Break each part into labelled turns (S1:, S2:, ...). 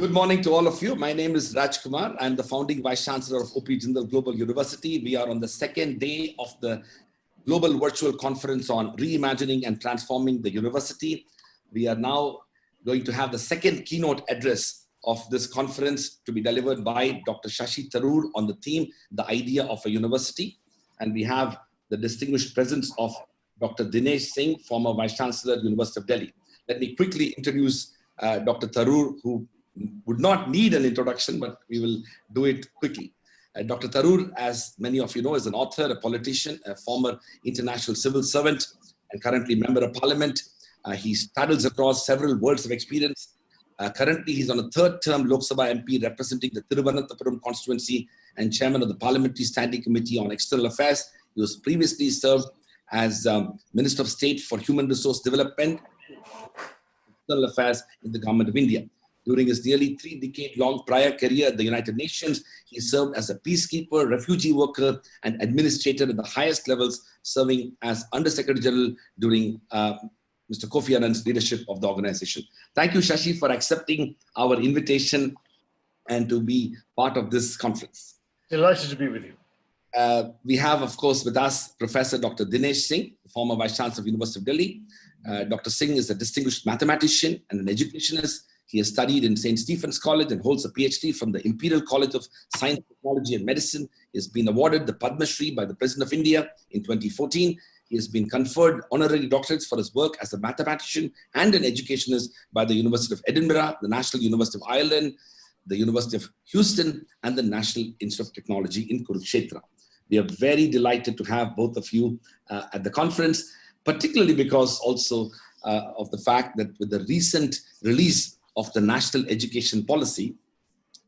S1: Good morning to all of you. My name is Raj Kumar. I'm the founding Vice-Chancellor of OP Jindal Global University. We are on the second day of the Global Virtual Conference on Reimagining and Transforming the University. We are now going to have the second keynote address of this conference to be delivered by Dr. SHASHI THAROOR on the theme, The Idea of a University. And we have the distinguished presence of Dr. Dinesh Singh, former Vice-Chancellor, University of Delhi. Let me quickly introduce Dr. THAROOR, who would not need an introduction, but we will do it quickly. Dr. THAROOR, as many of you know, is an author, a politician, a former international civil servant, and currently member of parliament. He straddles across several worlds of experience. Currently, he's on a third-term Lok Sabha MP representing the Thiruvananthapuram constituency and chairman of the Parliamentary Standing Committee on External Affairs. He was previously served as Minister of State for Human Resource Development, External Affairs in the Government of India. During his nearly 3-decade-long prior career at the United Nations, he served as a peacekeeper, refugee worker, and administrator at the highest levels, serving as Under-Secretary General during Mr. Kofi Annan's leadership of the organization. Thank you, Shashi, for accepting our invitation and to be part of this conference.
S2: Delighted to be with you.
S1: We have, of course, with us Professor Dr. Dinesh Singh, former Vice-Chancellor of University of Delhi. Dr. Singh is a distinguished mathematician and an educationist. He has studied in St. Stephen's College and holds a PhD from the Imperial College of Science, Technology and Medicine. He has been awarded the Padma Shri by the President of India in 2014. He has been conferred honorary doctorates for his work as a mathematician and an educationist by the University of Edinburgh, the National University of Ireland, the University of Houston, and the National Institute of Technology in Kurukshetra. We are very delighted to have both of you at the conference, particularly because also of the fact that with the recent release of the National Education Policy,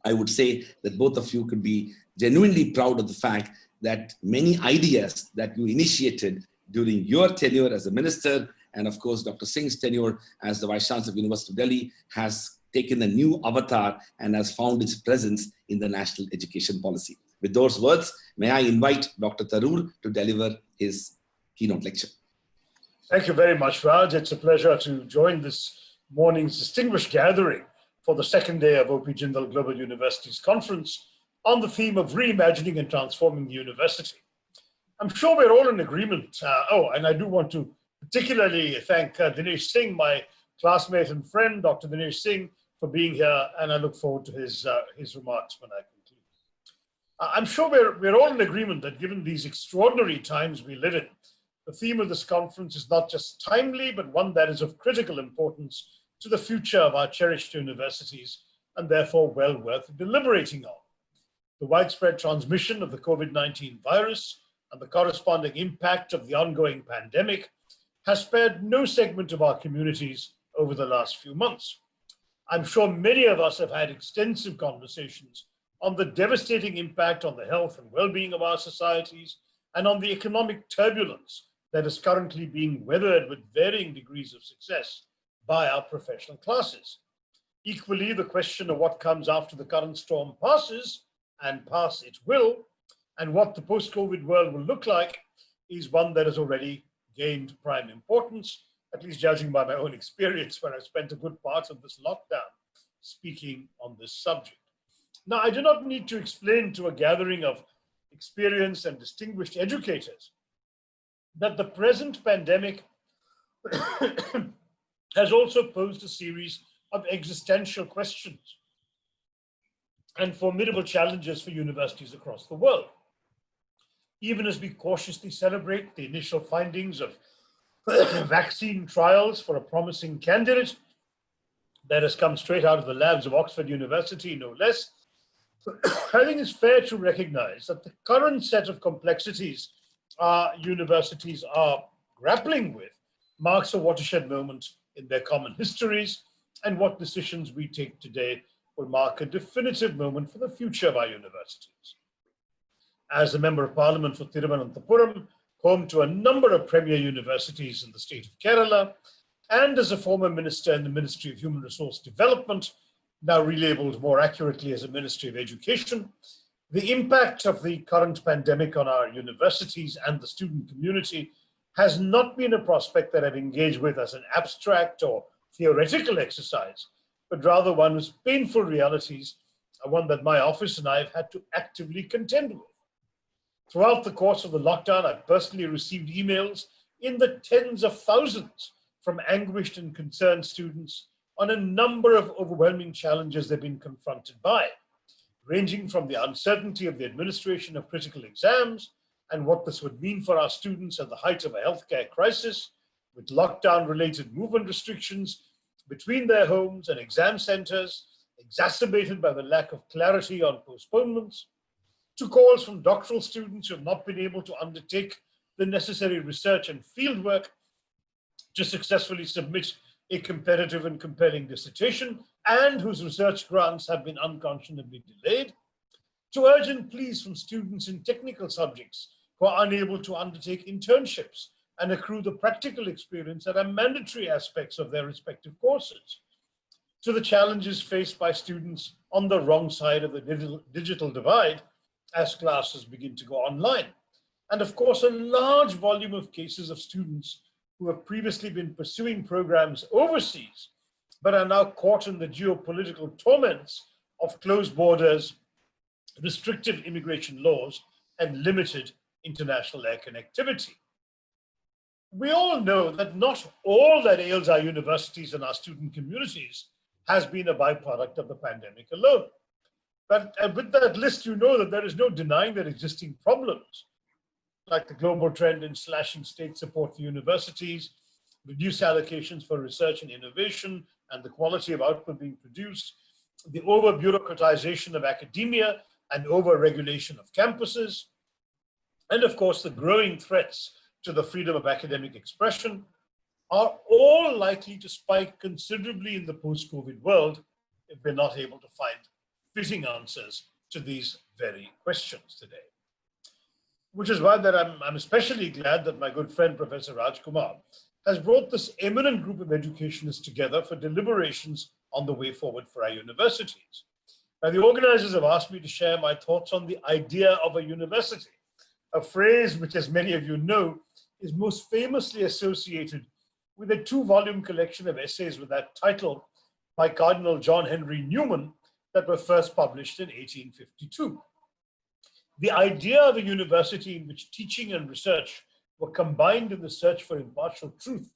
S1: I would say that both of you could be genuinely proud of the fact that many ideas that you initiated during your tenure as a minister, and of course, Dr. Singh's tenure as the Vice-Chancellor of University of Delhi, has taken a new avatar and has found its presence in the National Education Policy. With those words, may I invite Dr. THAROOR to deliver his keynote lecture.
S2: Thank you very much, Raj. It's a pleasure to join this morning's distinguished gathering for the second day of OP Jindal Global University's conference on the theme of reimagining and transforming the university. I'm sure we're all in agreement. And I do want to particularly thank Dinesh Singh, my classmate and friend, Dr. Dinesh Singh, for being here, and I look forward to his remarks when I conclude. I'm sure we're all in agreement that given these extraordinary times we live in, the theme of this conference is not just timely, but one that is of critical importance to the future of our cherished universities, and therefore well worth deliberating on. The widespread transmission of the COVID-19 virus and the corresponding impact of the ongoing pandemic has spared no segment of our communities over the last few months. I'm sure many of us have had extensive conversations on the devastating impact on the health and well-being of our societies and on the economic turbulence that is currently being weathered with varying degrees of success by our professional classes. Equally, the question of what comes after the current storm passes, and pass it will, and what the post-COVID world will look like, is one that has already gained prime importance, at least judging by my own experience, where I spent a good part of this lockdown speaking on this subject. Now, I do not need to explain to a gathering of experienced and distinguished educators that the present pandemic has also posed a series of existential questions and formidable challenges for universities across the world. Even as we cautiously celebrate the initial findings of vaccine trials for a promising candidate that has come straight out of the labs of Oxford University, no less, I think it's fair to recognize that the current set of complexities our universities are grappling with marks a watershed moment in their common histories, and what decisions we take today will mark a definitive moment for the future of our universities. As a Member of Parliament for Thiruvananthapuram, home to a number of premier universities in the state of Kerala, and as a former minister in the Ministry of Human Resource Development, now relabeled more accurately as a Ministry of Education, the impact of the current pandemic on our universities and the student community has not been a prospect that I've engaged with as an abstract or theoretical exercise, but rather one whose painful realities are one that my office and I have had to actively contend with. Throughout the course of the lockdown, I've personally received emails in the tens of thousands from anguished and concerned students on a number of overwhelming challenges they've been confronted by, ranging from the uncertainty of the administration of critical exams and what this would mean for our students at the height of a healthcare crisis, with lockdown-related movement restrictions between their homes and exam centers, exacerbated by the lack of clarity on postponements, to calls from doctoral students who have not been able to undertake the necessary research and fieldwork to successfully submit a competitive and compelling dissertation, and whose research grants have been unconscionably delayed, to urgent pleas from students in technical subjects who are unable to undertake internships and accrue the practical experience that are mandatory aspects of their respective courses, to the challenges faced by students on the wrong side of the digital divide as classes begin to go online. And of course, a large volume of cases of students who have previously been pursuing programs overseas, but are now caught in the geopolitical torments of closed borders, restrictive immigration laws, and limited international air connectivity. We all know that not all that ails our universities and our student communities has been a byproduct of the pandemic alone. But with that list, you know that there is no denying that existing problems, like the global trend in slashing state support for universities, reduced allocations for research and innovation, and the quality of output being produced, the over-bureaucratization of academia and over-regulation of campuses, and of course the growing threats to the freedom of academic expression, are all likely to spike considerably in the post-COVID world if we're not able to find fitting answers to these very questions today. Which is why that I'm especially glad that my good friend, Professor Kumar, has brought this eminent group of educationists together for deliberations on the way forward for our universities. Now, the organizers have asked me to share my thoughts on the idea of a university, a phrase which, as many of you know, is most famously associated with a 2-volume collection of essays with that title by Cardinal John Henry Newman that were first published in 1852. The idea of a university in which teaching and research were combined in the search for impartial truth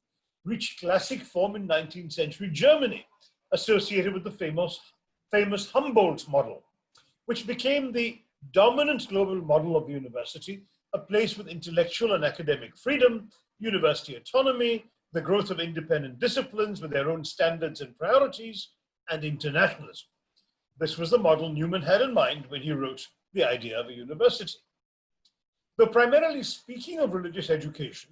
S2: reached classic form in 19th century Germany, associated with the famous Humboldt model, which became the dominant global model of the university, a place with intellectual and academic freedom, university autonomy, the growth of independent disciplines with their own standards and priorities, and internationalism. This was the model Newman had in mind when he wrote The Idea of a University. Though primarily speaking of religious education,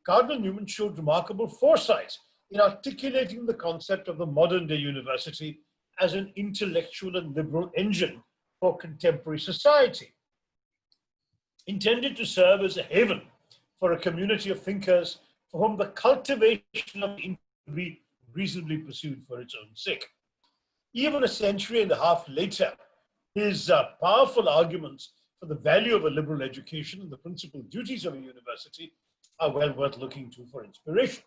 S2: Cardinal Newman showed remarkable foresight in articulating the concept of the modern-day university as an intellectual and liberal engine for contemporary society, intended to serve as a haven for a community of thinkers for whom the cultivation of the intellect would be reasonably pursued for its own sake. Even a century and a half later, his powerful arguments for the value of a liberal education and the principal duties of a university are well worth looking to for inspiration.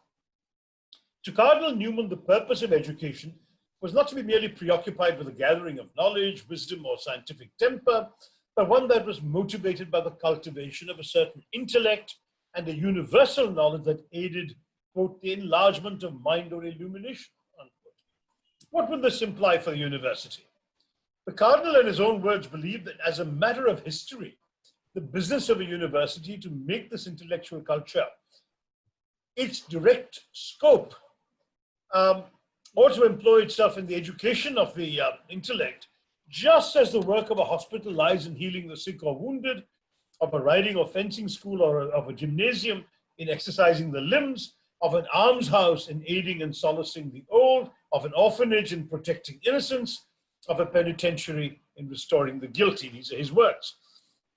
S2: To Cardinal Newman, the purpose of education was not to be merely preoccupied with the gathering of knowledge, wisdom, or scientific temper, but one that was motivated by the cultivation of a certain intellect and a universal knowledge that aided, quote, the enlargement of mind or illumination, unquote. What would this imply for the university? The Cardinal, in his own words, believed that as a matter of history, the business of a university to make this intellectual culture its direct scope, or to employ itself in the education of the intellect, just as the work of a hospital lies in healing the sick or wounded, of a riding or fencing school, or of a gymnasium in exercising the limbs, of an almshouse in aiding and solacing the old, of an orphanage in protecting innocence, of a penitentiary in restoring the guilty. These are his words.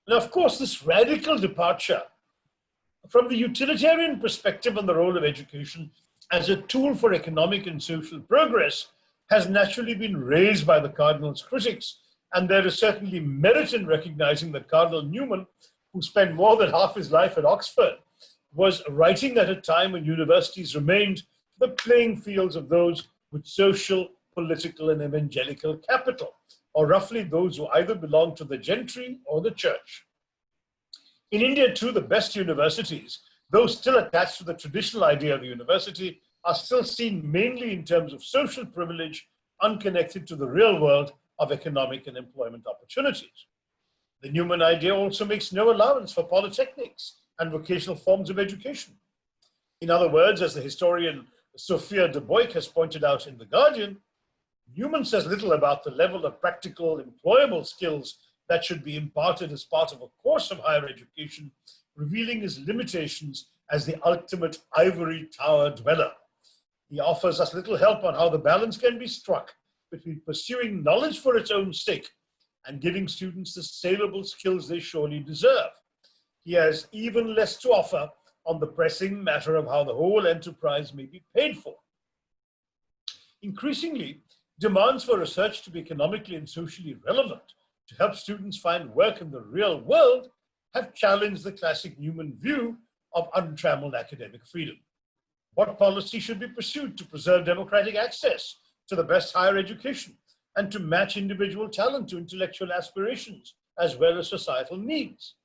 S2: And of course, this radical departure from the utilitarian perspective on the role of education as a tool for economic and social progress has naturally been raised by the Cardinal's critics. And there is certainly merit in recognizing that Cardinal Newman, who spent more than half his life at Oxford, was writing at a time when universities remained the playing fields of those with social, political and evangelical capital, or roughly those who either belong to the gentry or the church. In India, too, the best universities, though still attached to the traditional idea of the university, are still seen mainly in terms of social privilege, unconnected to the real world of economic and employment opportunities. The Newman idea also makes no allowance for polytechnics and vocational forms of education. In other words, as the historian Sophia de Boyk has pointed out in The Guardian, Newman says little about the level of practical, employable skills that should be imparted as part of a course of higher education, revealing his limitations as the ultimate ivory tower dweller. He offers us little help on how the balance can be struck between pursuing knowledge for its own sake and giving students the saleable skills they surely deserve. He has even less to offer on the pressing matter of how the whole enterprise may be paid for. Increasingly, demands for research to be economically and socially relevant to help students find work in the real world have challenged the classic Newman view of untrammeled academic freedom. What policy should be pursued to preserve democratic access to the best higher education and to match individual talent to intellectual aspirations as well as societal needs?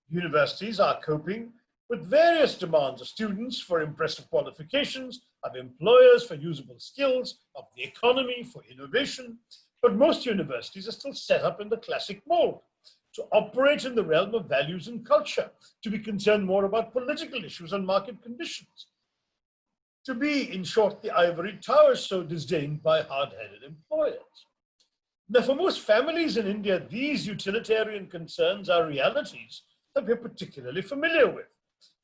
S2: Universities are coping with various demands of students for impressive qualifications, of employers for usable skills, of the economy for innovation, but most universities are still set up in the classic mold, to operate in the realm of values and culture, to be concerned more about political issues and market conditions, to be, in short, the ivory tower so disdained by hard-headed employers. Now, for most families in India, these utilitarian concerns are realities that we're particularly familiar with.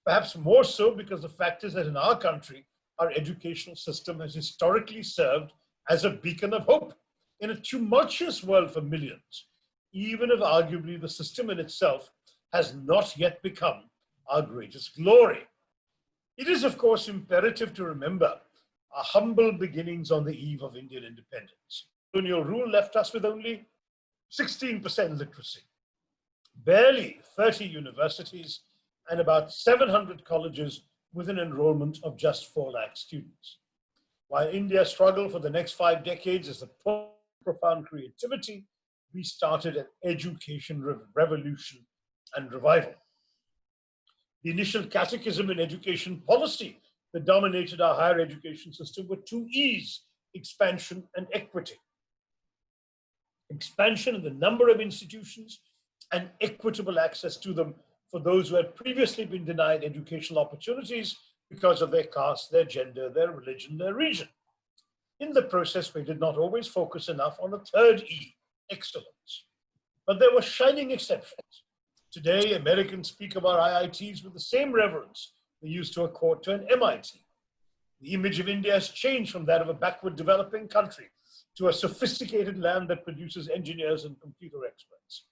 S2: Perhaps more so because the fact is that in our country, our educational system has historically served as a beacon of hope in a tumultuous world for millions, even if arguably the system in itself has not yet become our greatest glory. It is, of course, imperative to remember our humble beginnings on the eve of Indian independence. Colonial rule left us with only 16% literacy, barely 30 universities, and about 700 colleges with an enrollment of just 4 lakh students. While India struggled for the next 5 decades as the profound creativity, we started an education revolution and revival. The initial catechism in education policy that dominated our higher education system were 2 E's: expansion and equity. Expansion in the number of institutions and equitable access to them for those who had previously been denied educational opportunities because of their caste, their gender, their religion, their region. In the process, we did not always focus enough on the 3rd E, excellence. But there were shining exceptions. Today, Americans speak of our IITs with the same reverence they used to accord to an MIT. The image of India has changed from that of a backward developing country to a sophisticated land that produces engineers and computer experts.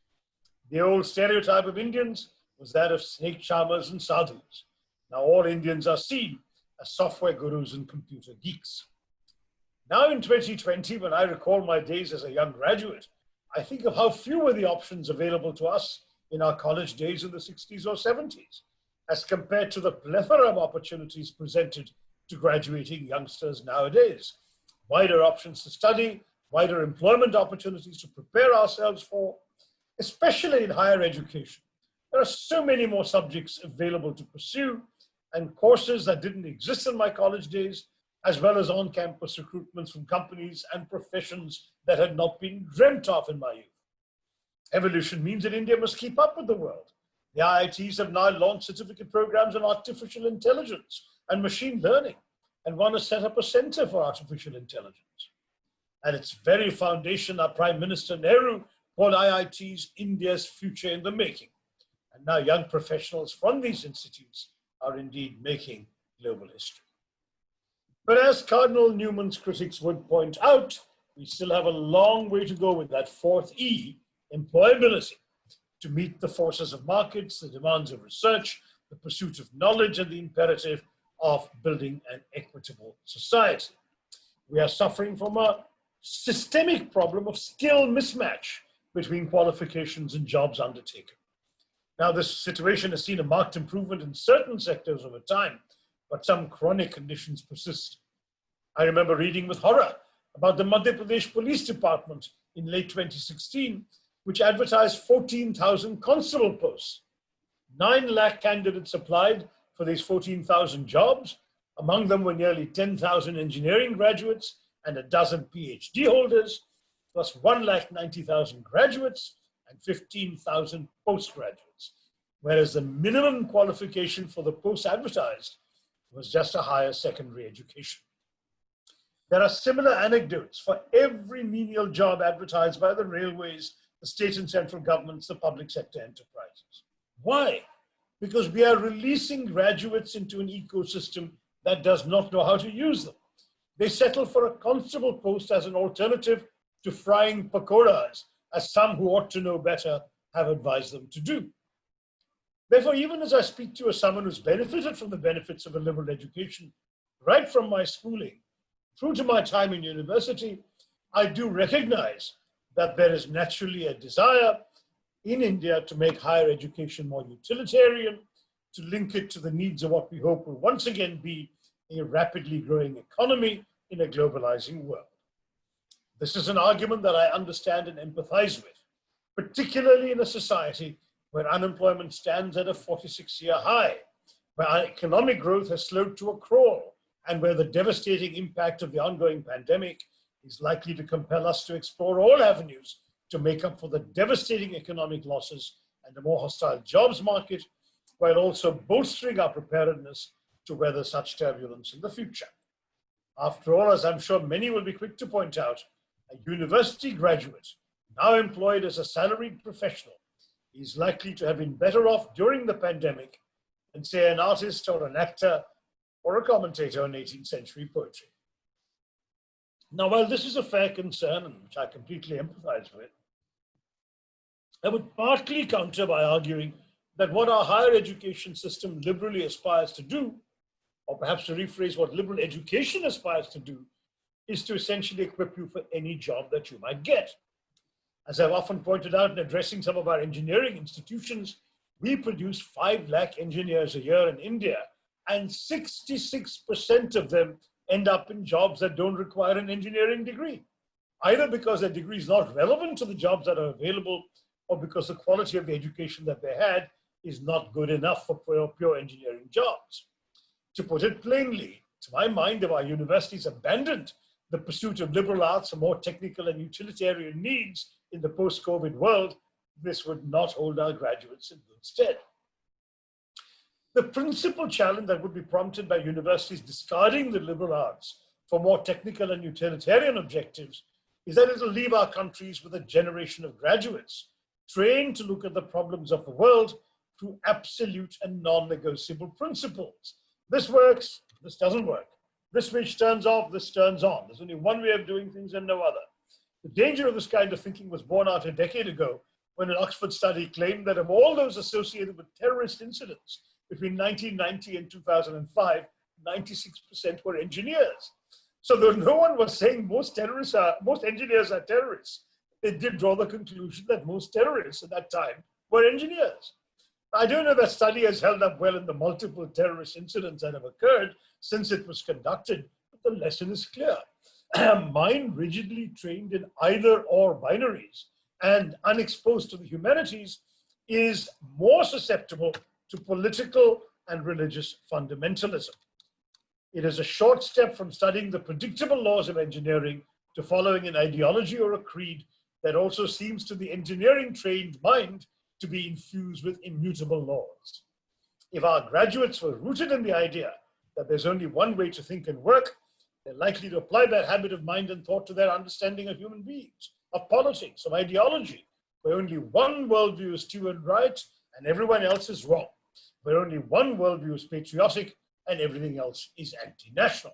S2: The old stereotype of Indians was that of snake charmers and sadhus. Now all Indians are seen as software gurus and computer geeks. Now in 2020, when I recall my days as a young graduate, I think of how few were the options available to us in our college days in the 60s or 70s, as compared to the plethora of opportunities presented to graduating youngsters nowadays. Wider options to study, wider employment opportunities to prepare ourselves for, especially in higher education. There are so many more subjects available to pursue and courses that didn't exist in my college days, as well as on-campus recruitments from companies and professions that had not been dreamt of in my youth. Evolution means that India must keep up with the world. The IITs have now launched certificate programs on artificial intelligence and machine learning, and one has set up a center for artificial intelligence. At its very foundation, our Prime Minister Nehru called IITs India's future in the making. And now young professionals from these institutes are indeed making global history. But as Cardinal Newman's critics would point out, we still have a long way to go with that 4th E, employability, to meet the forces of markets, the demands of research, the pursuit of knowledge, and the imperative of building an equitable society. We are suffering from a systemic problem of skill mismatch between qualifications and jobs undertaken. Now, this situation has seen a marked improvement in certain sectors over time, but some chronic conditions persist. I remember reading with horror about the Madhya Pradesh Police Department in late 2016, which advertised 14,000 constable posts. 9 lakh candidates applied for these 14,000 jobs. Among them were nearly 10,000 engineering graduates and a dozen PhD holders, plus 1,90,000 graduates and 15,000 postgraduates, whereas the minimum qualification for the posts advertised was just a higher secondary education. There are similar anecdotes for every menial job advertised by the railways, the state and central governments, the public sector enterprises. Why? Because we are releasing graduates into an ecosystem that does not know how to use them. They settle for a constable post as an alternative to frying pakoras, as some who ought to know better have advised them to do. Therefore, even as I speak to you as someone who's benefited from the benefits of a liberal education, right from my schooling through to my time in university, I do recognize that there is naturally a desire in India to make higher education more utilitarian, to link it to the needs of what we hope will once again be a rapidly growing economy in a globalizing world. This is an argument that I understand and empathize with, particularly in a society where unemployment stands at a 46-year high, where our economic growth has slowed to a crawl, and where the devastating impact of the ongoing pandemic is likely to compel us to explore all avenues to make up for the devastating economic losses and a more hostile jobs market, while also bolstering our preparedness to weather such turbulence in the future. After all, as I'm sure many will be quick to point out, a university graduate now employed as a salaried professional is likely to have been better off during the pandemic than, say, an artist or an actor or a commentator on 18th century poetry. Now, while this is a fair concern, and which I completely empathize with, I would partly counter by arguing that what our higher education system liberally aspires to do, or perhaps to rephrase what liberal education aspires to do, is to essentially equip you for any job that you might get. As I've often pointed out in addressing some of our engineering institutions, we produce 5 lakh engineers a year in India, and 66% of them end up in jobs that don't require an engineering degree, either because their degree is not relevant to the jobs that are available, or because the quality of the education that they had is not good enough for pure engineering jobs. To put it plainly, to my mind, if our universities abandoned the pursuit of liberal arts and more technical and utilitarian needs in the post-COVID world, this would not hold our graduates in good stead. The principal challenge that would be prompted by universities discarding the liberal arts for more technical and utilitarian objectives is that it will leave our countries with a generation of graduates trained to look at the problems of the world through absolute and non-negotiable principles. This works, this doesn't work. This switch turns off, this turns on. There's only one way of doing things and no other. The danger of this kind of thinking was borne out a decade ago when an Oxford study claimed that of all those associated with terrorist incidents between 1990 and 2005, 96% were engineers. So though no one was saying most engineers are terrorists, they did draw the conclusion that most terrorists at that time were engineers. I don't know if that study has held up well in the multiple terrorist incidents that have occurred since it was conducted, but the lesson is clear. A mind rigidly trained in either or binaries and unexposed to the humanities is more susceptible to political and religious fundamentalism. It is a short step from studying the predictable laws of engineering to following an ideology or a creed that also seems to the engineering trained mind to be infused with immutable laws. If our graduates were rooted in the idea that there's only one way to think and work, they're likely to apply that habit of mind and thought to their understanding of human beings, of politics, of ideology, where only one worldview is true and right and everyone else is wrong, where only one worldview is patriotic and everything else is anti-national.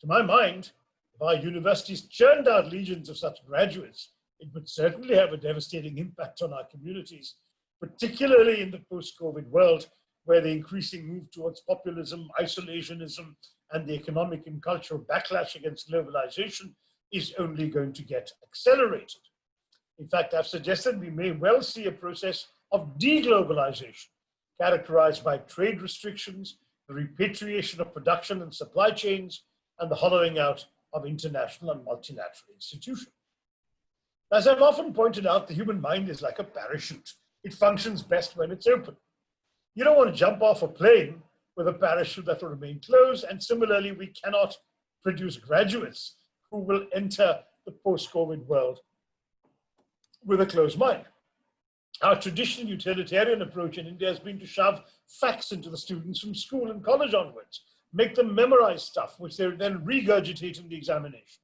S2: To my mind, if our universities churned out legions of such graduates, it would certainly have a devastating impact on our communities, particularly in the post-COVID world, where the increasing move towards populism, isolationism, and the economic and cultural backlash against globalization is only going to get accelerated. In fact, I've suggested we may well see a process of deglobalization, characterized by trade restrictions, the repatriation of production and supply chains, and the hollowing out of international and multilateral institutions. As I've often pointed out, the human mind is like a parachute. It functions best when it's open. You don't want to jump off a plane with a parachute that will remain closed, and similarly, we cannot produce graduates who will enter the post-COVID world with a closed mind. Our traditional utilitarian approach in India has been to shove facts into the students from school and college onwards, make them memorize stuff, which they then regurgitate in the examinations.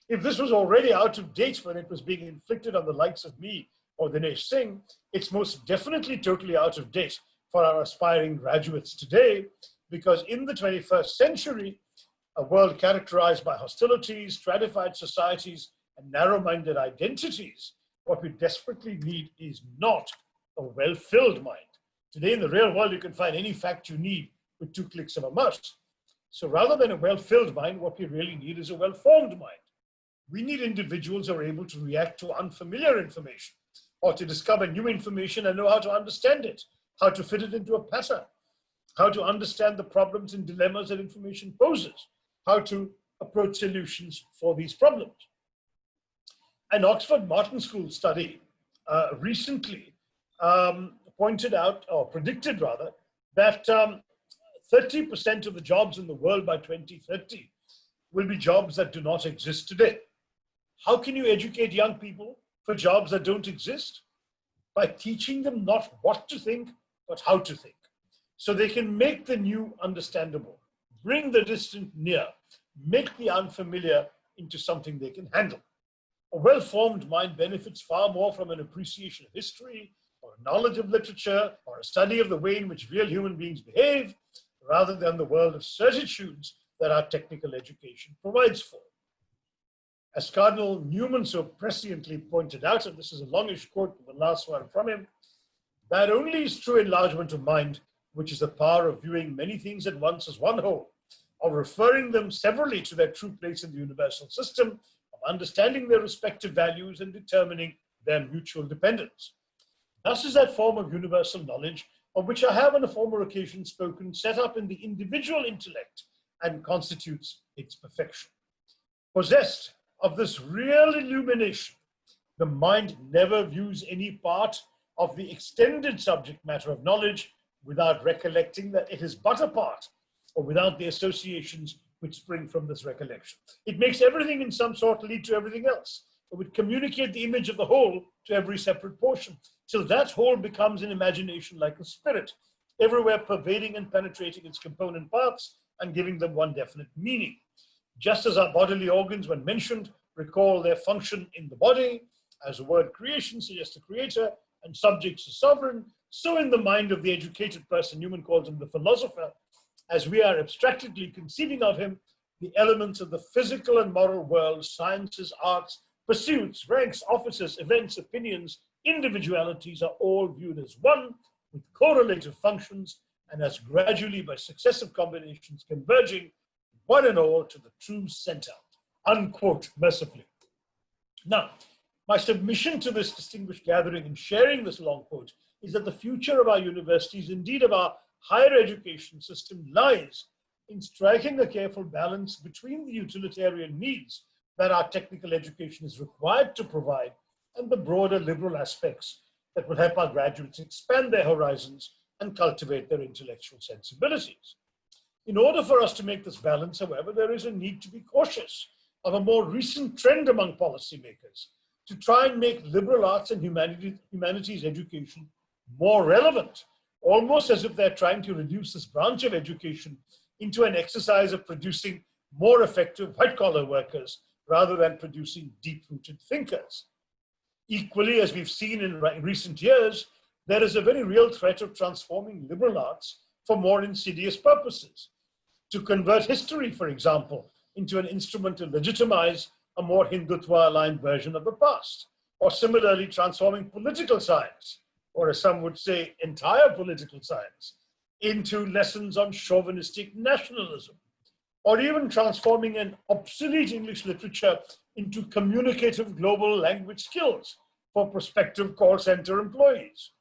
S2: If this was already out of date when it was being inflicted on the likes of me or Dinesh Singh, it's most definitely totally out of date for our aspiring graduates today, because in the 21st century, a world characterized by hostilities, stratified societies, and narrow-minded identities, what we desperately need is not a well-filled mind. Today in the real world, you can find any fact you need with 2 clicks of a mouse. So rather than a well-filled mind, what we really need is a well-formed mind. We need individuals who are able to react to unfamiliar information or to discover new information and know how to understand it, how to fit it into a pattern, how to understand the problems and dilemmas that information poses, how to approach solutions for these problems. An Oxford Martin School study recently pointed out, or predicted rather, that 30% of the jobs in the world by 2030 will be jobs that do not exist today. How can you educate young people for jobs that don't exist? By teaching them not what to think, but how to think. So they can make the new understandable, bring the distant near, make the unfamiliar into something they can handle. A well-formed mind benefits far more from an appreciation of history, or a knowledge of literature, or a study of the way in which real human beings behave, rather than the world of certitudes that our technical education provides for. As Cardinal Newman so presciently pointed out, and this is a longish quote, the last one from him, that only is true enlargement of mind, which is the power of viewing many things at once as one whole, of referring them severally to their true place in the universal system, of understanding their respective values and determining their mutual dependence. Thus is that form of universal knowledge, of which I have on a former occasion spoken, set up in the individual intellect and constitutes its perfection. Possessed of this real illumination, the mind never views any part of the extended subject matter of knowledge without recollecting that it is but a part, or without the associations which spring from this recollection. It makes everything in some sort lead to everything else. It would communicate the image of the whole to every separate portion, till that whole becomes in imagination like a spirit, everywhere pervading and penetrating its component parts and giving them one definite meaning. Just as our bodily organs, when mentioned, recall their function in the body, as the word creation suggests a creator and subjects a sovereign, so in the mind of the educated person, Newman calls him the philosopher, as we are abstractedly conceiving of him, the elements of the physical and moral world, sciences, arts, pursuits, ranks, offices, events, opinions, individualities are all viewed as one, with correlative functions, and as gradually by successive combinations converging, one and all, to the true center, unquote, mercifully. Now, my submission to this distinguished gathering and sharing this long quote is that the future of our universities, indeed of our higher education system, lies in striking a careful balance between the utilitarian needs that our technical education is required to provide and the broader liberal aspects that will help our graduates expand their horizons and cultivate their intellectual sensibilities. In order for us to make this balance, however, there is a need to be cautious of a more recent trend among policymakers to try and make liberal arts and humanities education more relevant, almost as if they're trying to reduce this branch of education into an exercise of producing more effective white-collar workers rather than producing deep-rooted thinkers. Equally, as we've seen in recent years, there is a very real threat of transforming liberal arts for more insidious purposes. To convert history, for example, into an instrument to legitimize a more Hindutva-aligned version of the past, or similarly transforming political science, or as some would say, entire political science, into lessons on chauvinistic nationalism, or even transforming an obsolete English literature into communicative global language skills for prospective call center employees.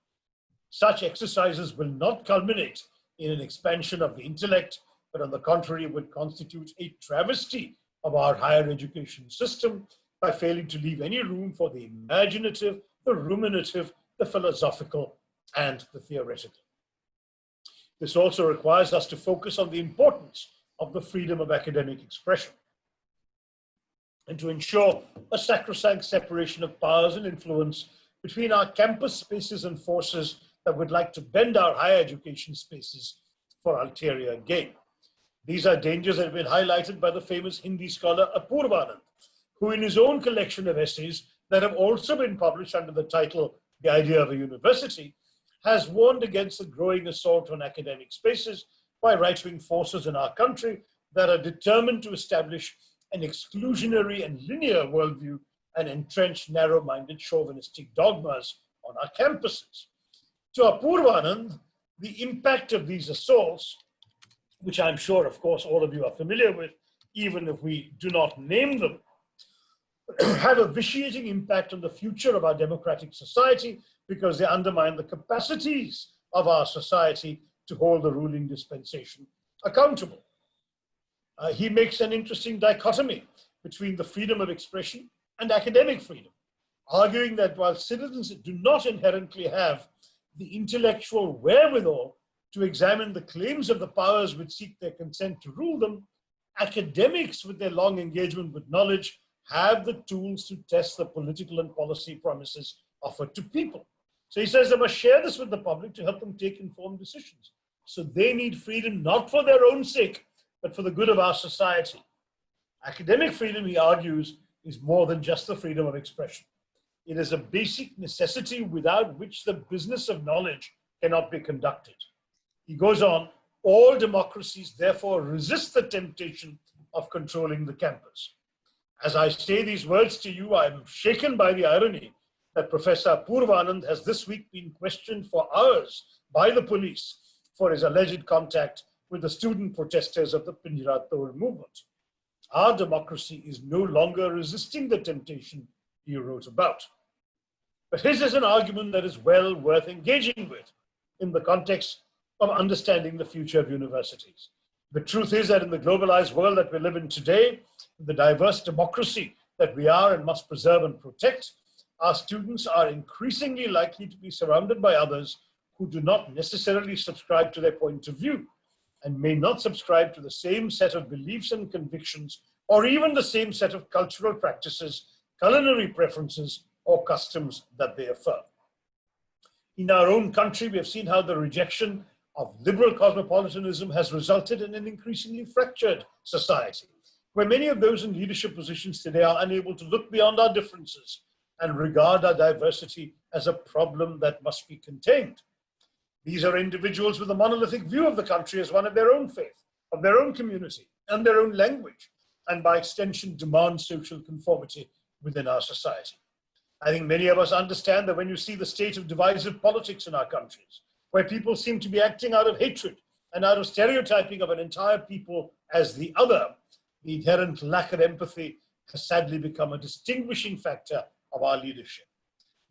S2: Such exercises will not culminate in an expansion of the intellect, but on the contrary would constitute a travesty of our higher education system by failing to leave any room for the imaginative, the ruminative, the philosophical, and the theoretical. This also requires us to focus on the importance of the freedom of academic expression and to ensure a sacrosanct separation of powers and influence between our campus spaces and forces that would like to bend our higher education spaces for ulterior gain. These are dangers that have been highlighted by the famous Hindi scholar Apurvanand, who in his own collection of essays that have also been published under the title The Idea of a University, has warned against the growing assault on academic spaces by right-wing forces in our country that are determined to establish an exclusionary and linear worldview and entrench narrow-minded chauvinistic dogmas on our campuses. To Apurvanand, the impact of these assaults, which I'm sure, of course, all of you are familiar with, even if we do not name them, have a vitiating impact on the future of our democratic society because they undermine the capacities of our society to hold the ruling dispensation accountable. He makes an interesting dichotomy between the freedom of expression and academic freedom, arguing that while citizens do not inherently have the intellectual wherewithal to examine the claims of the powers which seek their consent to rule them, academics with their long engagement with knowledge have the tools to test the political and policy promises offered to people. So he says they must share this with the public to help them take informed decisions. So they need freedom not for their own sake, but for the good of our society. Academic freedom, he argues, is more than just the freedom of expression. It is a basic necessity without which the business of knowledge cannot be conducted. He goes on, all democracies therefore resist the temptation of controlling the campus. As I say these words to you, I'm shaken by the irony that Professor Purvanand has this week been questioned for hours by the police for his alleged contact with the student protesters of the Pinjra Tod movement. Our democracy is no longer resisting the temptation he wrote about. But his is an argument that is well worth engaging with in the context of understanding the future of universities. The truth is that in the globalized world that we live in today, the diverse democracy that we are and must preserve and protect, our students are increasingly likely to be surrounded by others who do not necessarily subscribe to their point of view and may not subscribe to the same set of beliefs and convictions or even the same set of cultural practices, culinary preferences, or customs that they affirm. In our own country, we have seen how the rejection of liberal cosmopolitanism has resulted in an increasingly fractured society, where many of those in leadership positions today are unable to look beyond our differences and regard our diversity as a problem that must be contained. These are individuals with a monolithic view of the country as one of their own faith, of their own community, and their own language, and by extension demand social conformity within our society. I think many of us understand that when you see the state of divisive politics in our countries, where people seem to be acting out of hatred and out of stereotyping of an entire people as the other, the inherent lack of empathy has sadly become a distinguishing factor of our leadership.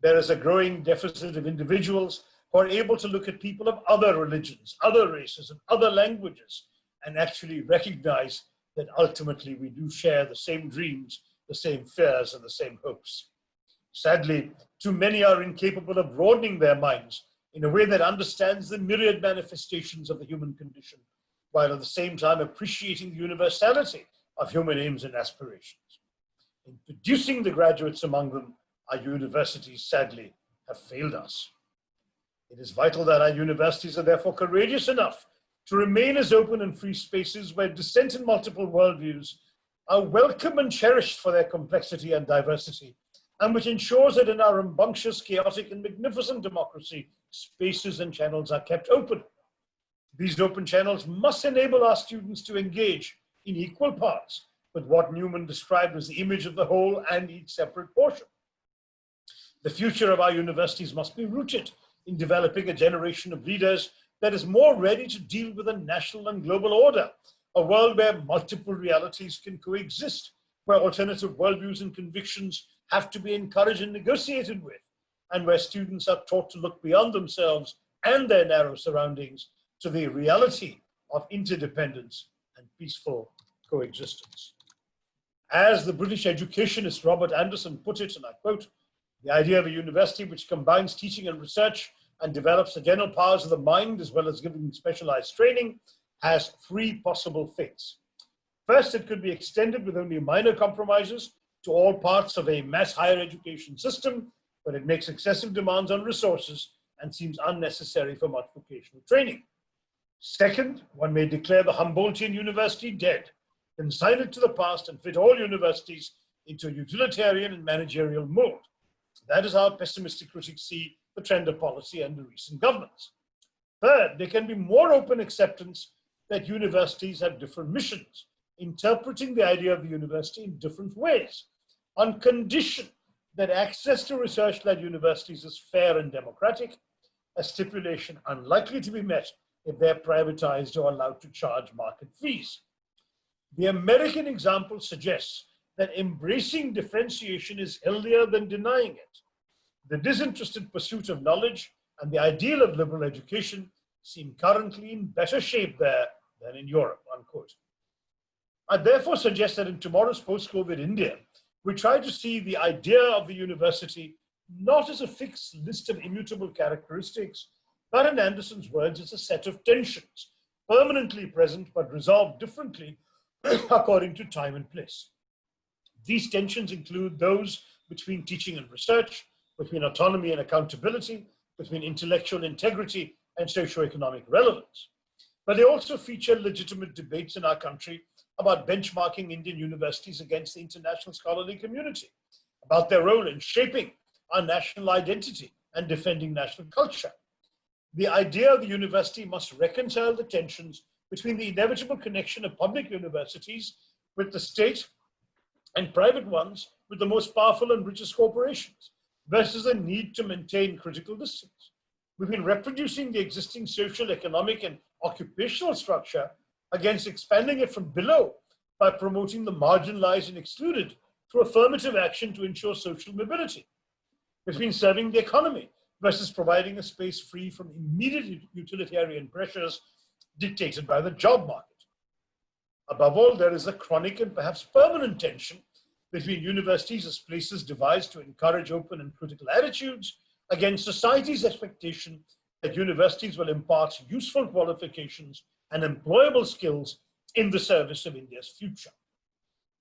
S2: There is a growing deficit of individuals who are able to look at people of other religions, other races, and other languages, and actually recognize that ultimately we do share the same dreams, the same fears, and the same hopes. Sadly, too many are incapable of broadening their minds in a way that understands the myriad manifestations of the human condition, while at the same time appreciating the universality of human aims and aspirations. In producing the graduates among them, our universities sadly have failed us. It is vital that our universities are therefore courageous enough to remain as open and free spaces where dissent in multiple worldviews are welcome and cherished for their complexity and diversity, and which ensures that in our rambunctious, chaotic, and magnificent democracy, spaces and channels are kept open. These open channels must enable our students to engage in equal parts with what Newman described as the image of the whole and each separate portion. The future of our universities must be rooted in developing a generation of leaders that is more ready to deal with a national and global order, a world where multiple realities can coexist, where alternative worldviews and convictions have to be encouraged and negotiated with, and where students are taught to look beyond themselves and their narrow surroundings to the reality of interdependence and peaceful coexistence. As the British educationist Robert Anderson put it, and I quote, "The idea of a university which combines teaching and research and develops the general powers of the mind as well as giving specialized training has three possible fates. First, it could be extended with only minor compromises to all parts of a mass higher education system, but it makes excessive demands on resources and seems unnecessary for much vocational training. Second, one may declare the Humboldtian University dead, consign it to the past and fit all universities into a utilitarian and managerial mold. That is how pessimistic critics see the trend of policy under recent governments. Third, there can be more open acceptance that universities have different missions, interpreting the idea of the university in different ways, on condition that access to research-led universities is fair and democratic, a stipulation unlikely to be met if they're privatized or allowed to charge market fees. The American example suggests that embracing differentiation is healthier than denying it. The disinterested pursuit of knowledge and the ideal of liberal education seem currently in better shape there than in Europe," unquote. I therefore suggest that in tomorrow's post-COVID India, we try to see the idea of the university not as a fixed list of immutable characteristics, but in Anderson's words, as a set of tensions, permanently present but resolved differently according to time and place. These tensions include those between teaching and research, between autonomy and accountability, between intellectual integrity and socioeconomic relevance. But they also feature legitimate debates in our country about benchmarking Indian universities against the international scholarly community, about their role in shaping our national identity and defending national culture. The idea of the university must reconcile the tensions between the inevitable connection of public universities with the state and private ones with the most powerful and richest corporations, versus the need to maintain critical distance. We've been reproducing the existing social, economic, and occupational structure against expanding it from below by promoting the marginalized and excluded through affirmative action to ensure social mobility. Between serving the economy versus providing a space free from immediate utilitarian pressures dictated by the job market. Above all, there is a chronic and perhaps permanent tension between universities as places devised to encourage open and critical attitudes against society's expectation that universities will impart useful qualifications and employable skills in the service of India's future.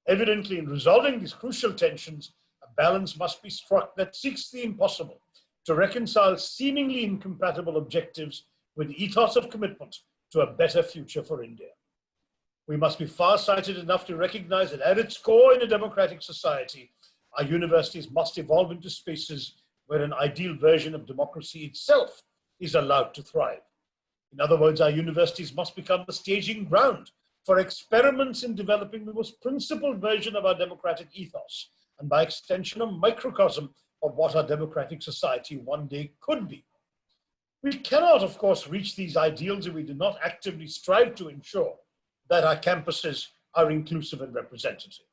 S2: Evidently, in resolving these crucial tensions, a balance must be struck that seeks the impossible, to reconcile seemingly incompatible objectives with the ethos of commitment to a better future for India. We must be far-sighted enough to recognize that at its core in a democratic society, our universities must evolve into spaces where an ideal version of democracy itself is allowed to thrive. In other words, our universities must become the staging ground for experiments in developing the most principled version of our democratic ethos, and by extension, a microcosm of what our democratic society one day could be. We cannot, of course, reach these ideals if we do not actively strive to ensure that our campuses are inclusive and representative.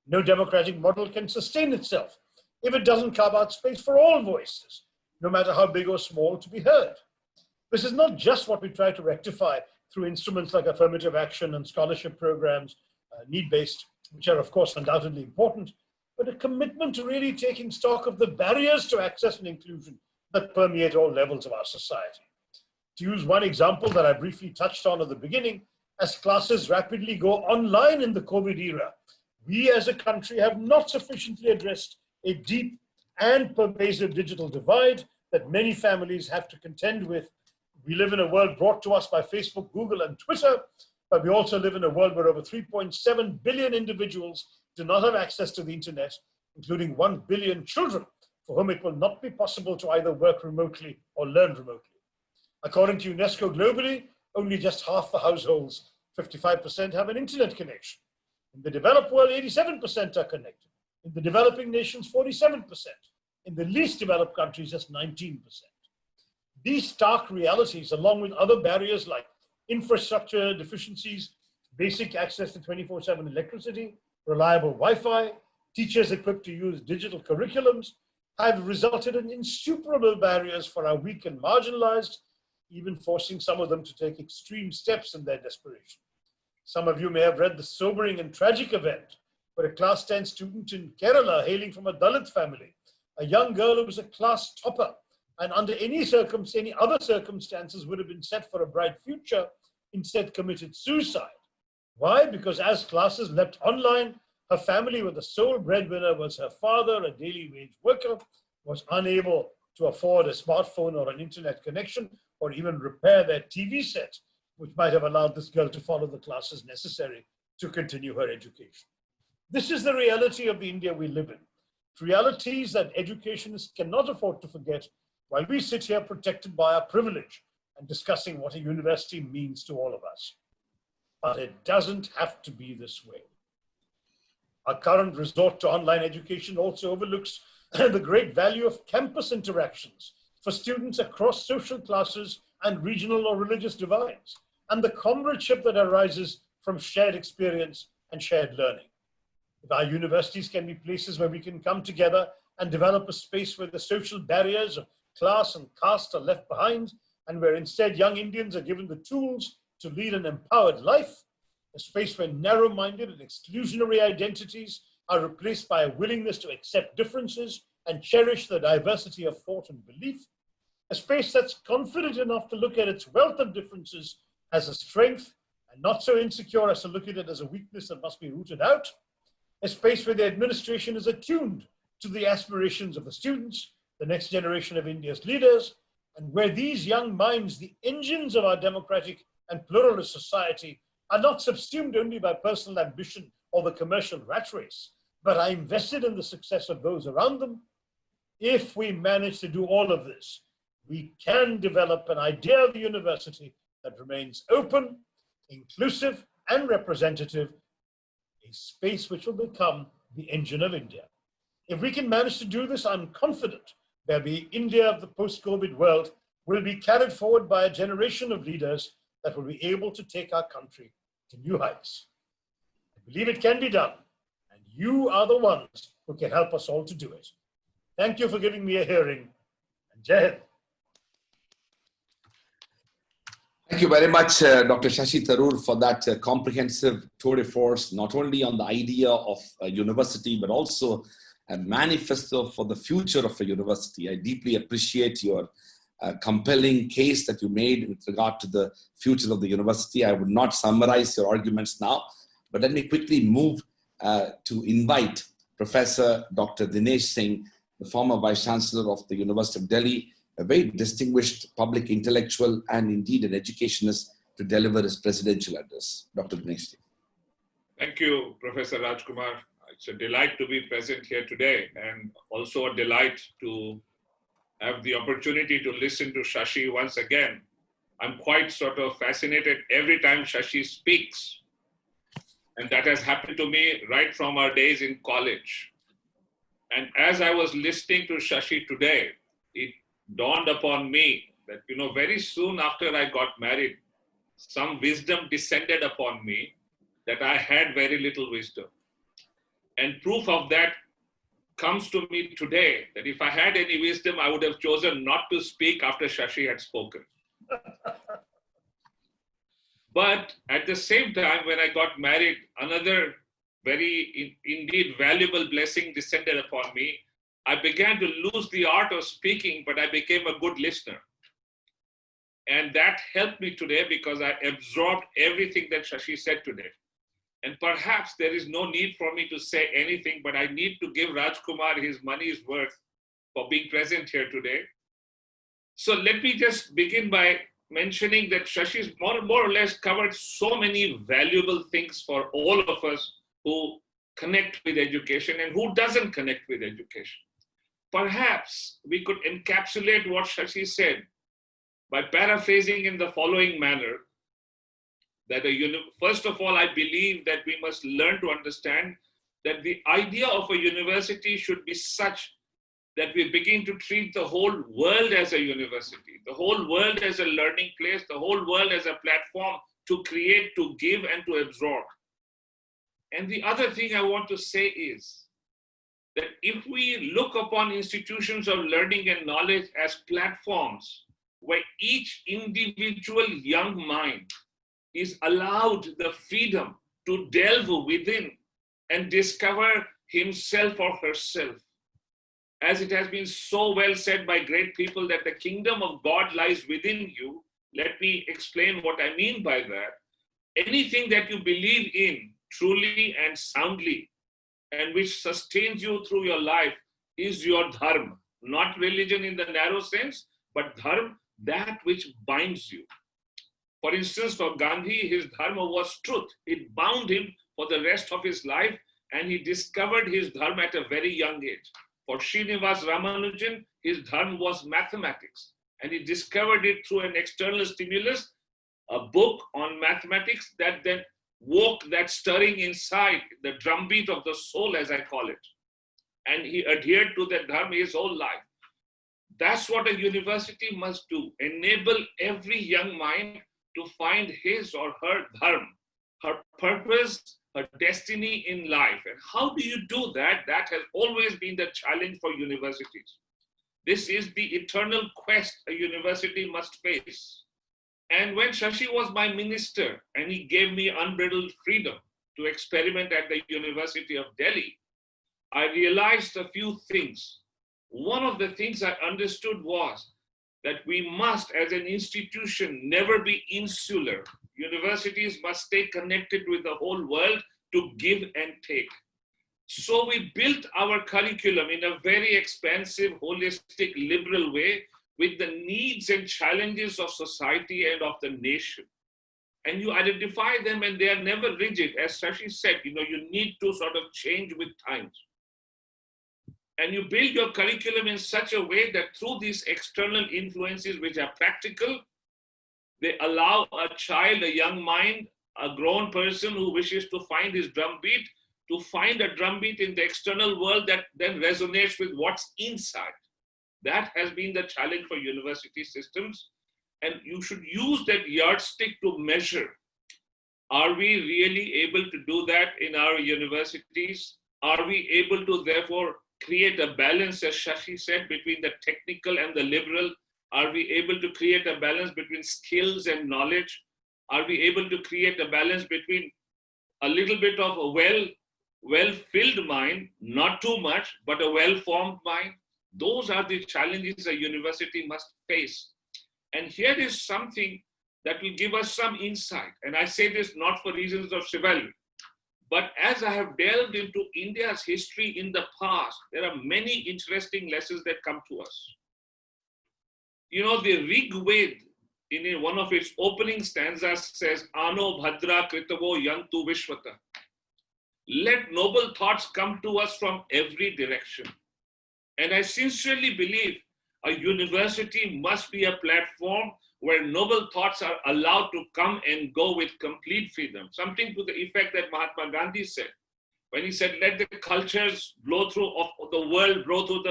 S2: No democratic model can sustain itself if it doesn't carve out space for all voices, no matter how big or small, to be heard. This is not just what we try to rectify through instruments like affirmative action and scholarship programs, need-based, which are of course undoubtedly important, but a commitment to really taking stock of the barriers to access and inclusion that permeate all levels of our society. To use one example that I briefly touched on at the beginning, as classes rapidly go online in the COVID era, we as a country have not sufficiently addressed a deep and pervasive digital divide that many families have to contend with. We live in a world brought to us by Facebook, Google, and Twitter, but we also live in a world where over 3.7 billion individuals do not have access to the internet, including 1 billion children for whom it will not be possible to either work remotely or learn remotely. According to UNESCO globally, only just half the households, 55%, have an internet connection. In the developed world, 87% are connected. In the developing nations, 47%. In the least developed countries, just 19%. These stark realities, along with other barriers like infrastructure deficiencies, basic access to 24/7 electricity, reliable Wi-Fi, teachers equipped to use digital curriculums, have resulted in insuperable barriers for our weak and marginalized, even forcing some of them to take extreme steps in their desperation. Some of you may have read the sobering and tragic event but a class 10 student in Kerala hailing from a Dalit family, a young girl who was a class topper and under any other circumstances would have been set for a bright future, instead committed suicide. Why? Because as classes leapt online, her family, where the sole breadwinner was her father, a daily wage worker, was unable to afford a smartphone or an internet connection or even repair their TV set, which might have allowed this girl to follow the classes necessary to continue her education. This is the reality of the India we live in. Realities that educationists cannot afford to forget while we sit here protected by our privilege and discussing what a university means to all of us. But it doesn't have to be this way. Our current resort to online education also overlooks the great value of campus interactions for students across social classes and regional or religious divides, and the comradeship that arises from shared experience and shared learning. If our universities can be places where we can come together and develop a space where the social barriers of class and caste are left behind, and where instead young Indians are given the tools to lead an empowered life, a space where narrow-minded and exclusionary identities are replaced by a willingness to accept differences and cherish the diversity of thought and belief, a space that's confident enough to look at its wealth of differences as a strength and not so insecure as to look at it as a weakness that must be rooted out, a space where the administration is attuned to the aspirations of the students, the next generation of India's leaders, and where these young minds, the engines of our democratic and pluralist society, are not subsumed only by personal ambition or the commercial rat race, but are invested in the success of those around them. If we manage to do all of this, we can develop an idea of the university that remains open, inclusive, and representative, a space which will become the engine of India. If we can manage to do this, I'm confident that the India of the post-COVID world will be carried forward by a generation of leaders that will be able to take our country to new heights. I believe it can be done, and you are the ones who can help us all to do it. Thank you for giving me a hearing, and Jai Hind.
S1: Thank you very much, Dr. Shashi Tharoor, for that comprehensive tour de force, not only on the idea of a university, but also a manifesto for the future of a university. I deeply appreciate your compelling case that you made with regard to the future of the university. I would not summarize your arguments now, but let me quickly move to invite Professor Dr. Dinesh Singh, the former Vice-Chancellor of the University of Delhi, a very distinguished public intellectual and indeed an educationist, to deliver his presidential address. Dr. Dinesh Singh.
S3: Thank you, Professor Rajkumar. It's a delight to be present here today, and also a delight to have the opportunity to listen to Shashi once again. I'm quite sort of fascinated every time Shashi speaks, and that has happened to me right from our days in college. And as I was listening to Shashi today, it dawned upon me that, very soon after I got married, some wisdom descended upon me that I had very little wisdom. And proof of that comes to me today, that if I had any wisdom, I would have chosen not to speak after Shashi had spoken. But at the same time, when I got married, another very indeed valuable blessing descended upon me. I began to lose the art of speaking, but I became a good listener. And that helped me today because I absorbed everything that Shashi said today. And perhaps there is no need for me to say anything, but I need to give Rajkumar his money's worth for being present here today. So let me just begin by mentioning that Shashi's more or less covered so many valuable things for all of us who connect with education and who doesn't connect with education. Perhaps we could encapsulate what Shashi said by paraphrasing in the following manner, that first of all, I believe that we must learn to understand that the idea of a university should be such that we begin to treat the whole world as a university, the whole world as a learning place, the whole world as a platform to create, to give, and to absorb. And the other thing I want to say is that if we look upon institutions of learning and knowledge as platforms where each individual young mind is allowed the freedom to delve within and discover himself or herself. As it has been so well said by great people that the kingdom of God lies within you, let me explain what I mean by that. Anything that you believe in truly and soundly and which sustains you through your life is your dharma. Not religion in the narrow sense, but dharma, that which binds you. For instance, for Gandhi, his dharma was truth. It bound him for the rest of his life, and he discovered his dharma at a very young age. For Srinivas Ramanujan, his dharma was mathematics, and he discovered it through an external stimulus, a book on mathematics that then woke that stirring inside, the drumbeat of the soul, as I call it. And he adhered to that dharma his whole life. That's what a university must do, enable every young mind to find his or her dharma, her purpose, her destiny in life. And how do you do that? That has always been the challenge for universities. This is the eternal quest a university must face. And when Shashi was my minister and he gave me unbridled freedom to experiment at the University of Delhi, I realized a few things. One of the things I understood was that we must, as an institution, never be insular. Universities must stay connected with the whole world to give and take. So we built our curriculum in a very expansive, holistic, liberal way with the needs and challenges of society and of the nation. And you identify them and they are never rigid. As Shashi said, you need to sort of change with times. And you build your curriculum in such a way that through these external influences, which are practical, they allow a child, a young mind, a grown person who wishes to find his drumbeat, to find a drumbeat in the external world that then resonates with what's inside. That has been the challenge for university systems. And you should use that yardstick to measure. Are we really able to do that in our universities? Are we able to therefore create a balance, as Shashi said, between the technical and the liberal? Are we able to create a balance between skills and knowledge? Are we able to create a balance between a little bit of a well-filled mind, not too much, but a well-formed mind? Those are the challenges a university must face. And here is something that will give us some insight. And I say this not for reasons of chivalry, but as I have delved into India's history in the past, there are many interesting lessons that come to us. The Rig Ved, in one of its opening stanzas, says, Ano Bhadra Kritavo Yantu Vishwata. Let noble thoughts come to us from every direction. And I sincerely believe a university must be a platform where noble thoughts are allowed to come and go with complete freedom. Something to the effect that Mahatma Gandhi said, when he said, let the cultures blow through, of the world blow through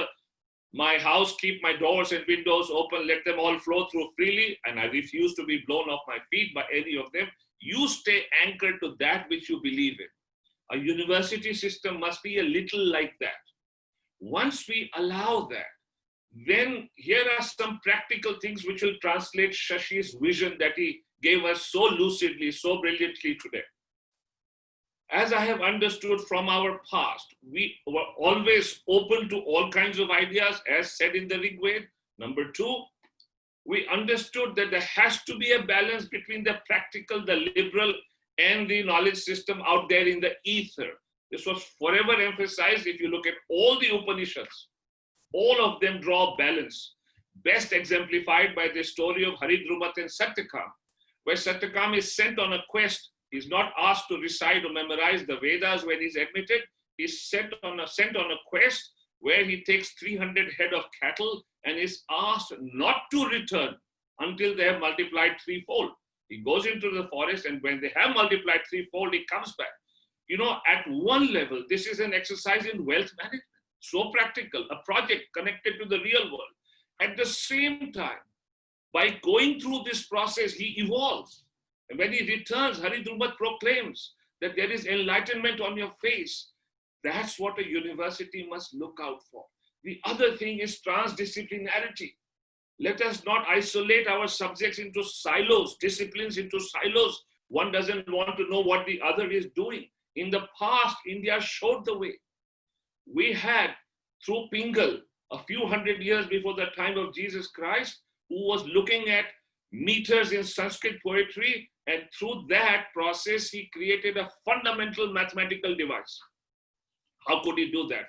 S3: my house, keep my doors and windows open, let them all flow through freely, and I refuse to be blown off my feet by any of them. You stay anchored to that which you believe in. A university system must be a little like that. Once we allow that, then here are some practical things which will translate Shashi's vision that he gave us so lucidly, so brilliantly today. As I have understood from our past, we were always open to all kinds of ideas, as said in the Rig Ved. Number two, we understood that there has to be a balance between the practical, the liberal, and the knowledge system out there in the ether. This was forever emphasized. If you look at all the Upanishads, all of them draw balance, best exemplified by the story of Haridrumat and Satyakam, where Satyakam is sent on a quest. He's not asked to recite or memorize the Vedas when he's admitted. He's sent on a quest where he takes 300 head of cattle and is asked not to return until they have multiplied threefold. He goes into the forest, and when they have multiplied threefold, he comes back. At one level, this is an exercise in wealth management. So practical, a project connected to the real world. At the same time, by going through this process, he evolves. And when he returns, Haridrumat proclaims that there is enlightenment on your face. That's what a university must look out for. The other thing is transdisciplinarity. Let us not isolate our subjects into silos, disciplines into silos. One doesn't want to know what the other is doing. In the past, India showed the way. We had, through Pingal, a few hundred years before the time of Jesus Christ, who was looking at meters in Sanskrit poetry, and through that process, he created a fundamental mathematical device. How could he do that?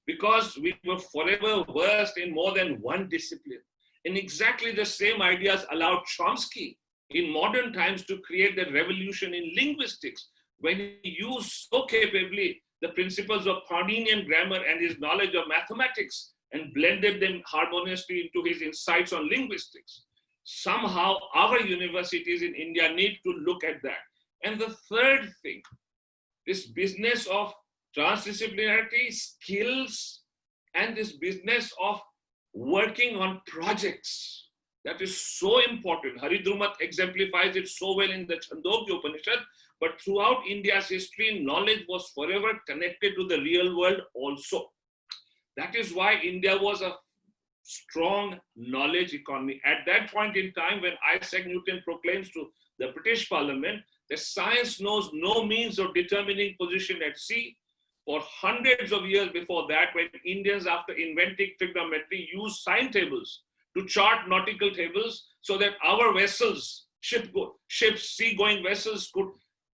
S3: Because we were forever versed in more than one discipline. And exactly the same ideas allowed Chomsky in modern times to create the revolution in linguistics, when he used so capably the principles of Pawninian grammar and his knowledge of mathematics and blended them harmoniously into his insights on linguistics. Somehow our universities in India need to look at that. And the third thing, this business of transdisciplinarity, skills, and this business of working on projects, that is so important. Haridrumat exemplifies it so well in the Chandogya Upanishad, but throughout India's history, knowledge was forever connected to the real world also. That is why India was a strong knowledge economy. At that point in time, when Isaac Newton proclaims to the British Parliament that science knows no means of determining position at sea, for hundreds of years before that, when Indians, after inventing trigonometry, used sign tables to chart nautical tables so that our vessels, ships, sea-going vessels could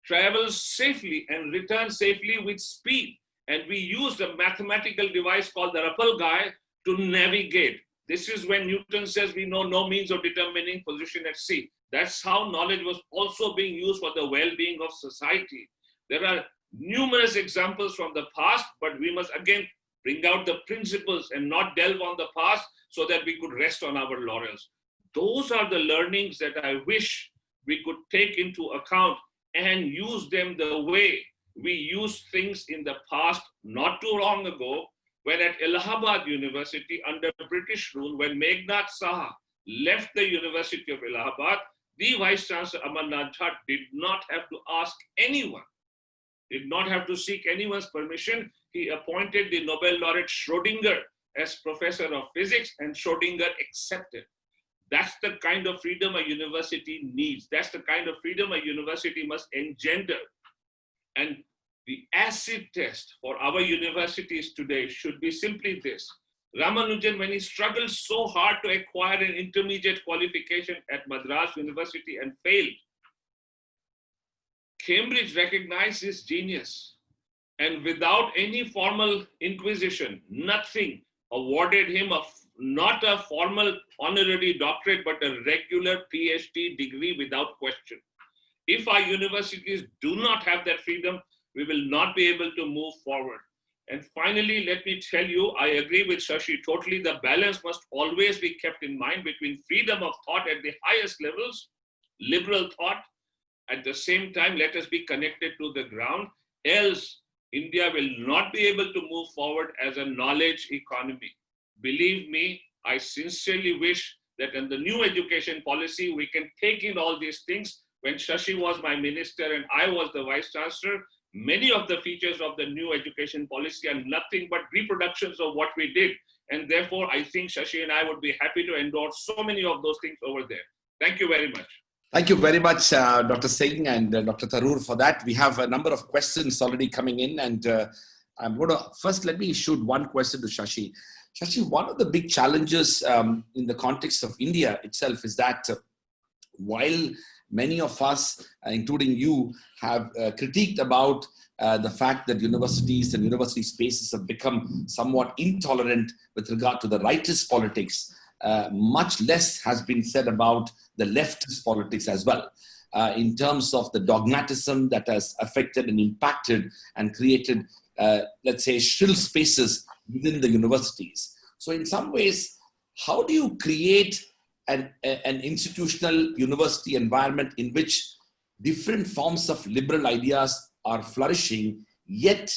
S3: travel safely and return safely with speed. And we used a mathematical device called the Rapalgai to navigate. This is when Newton says we know no means of determining position at sea. That's how knowledge was also being used for the well-being of society. There are numerous examples from the past, but we must again bring out the principles and not delve on the past so that we could rest on our laurels. Those are the learnings that I wish we could take into account and use them the way we used things in the past, not too long ago, when at Allahabad University under British rule, when Meghnad Saha left the University of Allahabad, the Vice Chancellor Amarnath Jha did not have to ask anyone, did not have to seek anyone's permission. He appointed the Nobel laureate Schrödinger as professor of physics, and Schrödinger accepted. That's the kind of freedom a university needs. That's the kind of freedom a university must engender. And the acid test for our universities today should be simply this. Ramanujan, when he struggled so hard to acquire an intermediate qualification at Madras University and failed, Cambridge recognized his genius, and without any formal inquisition, nothing, awarded him not a formal honorary doctorate, but a regular PhD degree without question. If our universities do not have that freedom, we will not be able to move forward. And finally, let me tell you, I agree with Shashi totally. The balance must always be kept in mind between freedom of thought at the highest levels, liberal thought. At the same time, let us be connected to the ground. Else, India will not be able to move forward as a knowledge economy. Believe me, I sincerely wish that in the new education policy, we can take in all these things. When Shashi was my minister and I was the vice chancellor, many of the features of the new education policy are nothing but reproductions of what we did. And therefore, I think Shashi and I would be happy to endorse so many of those things over there. Thank you very much.
S1: Thank you very much, Dr. Singh and Dr. Tharoor, for that. We have a number of questions already coming in, and I'm going to first let me shoot one question to Shashi. Shashi, one of the big challenges in the context of India itself is that while many of us, including you, have critiqued about the fact that universities and university spaces have become somewhat intolerant with regard to the rightist politics, much less has been said about the leftist politics as well, in terms of the dogmatism that has affected and impacted and created, let's say, shrill spaces within the universities. So in some ways, how do you create an institutional university environment in which different forms of liberal ideas are flourishing, yet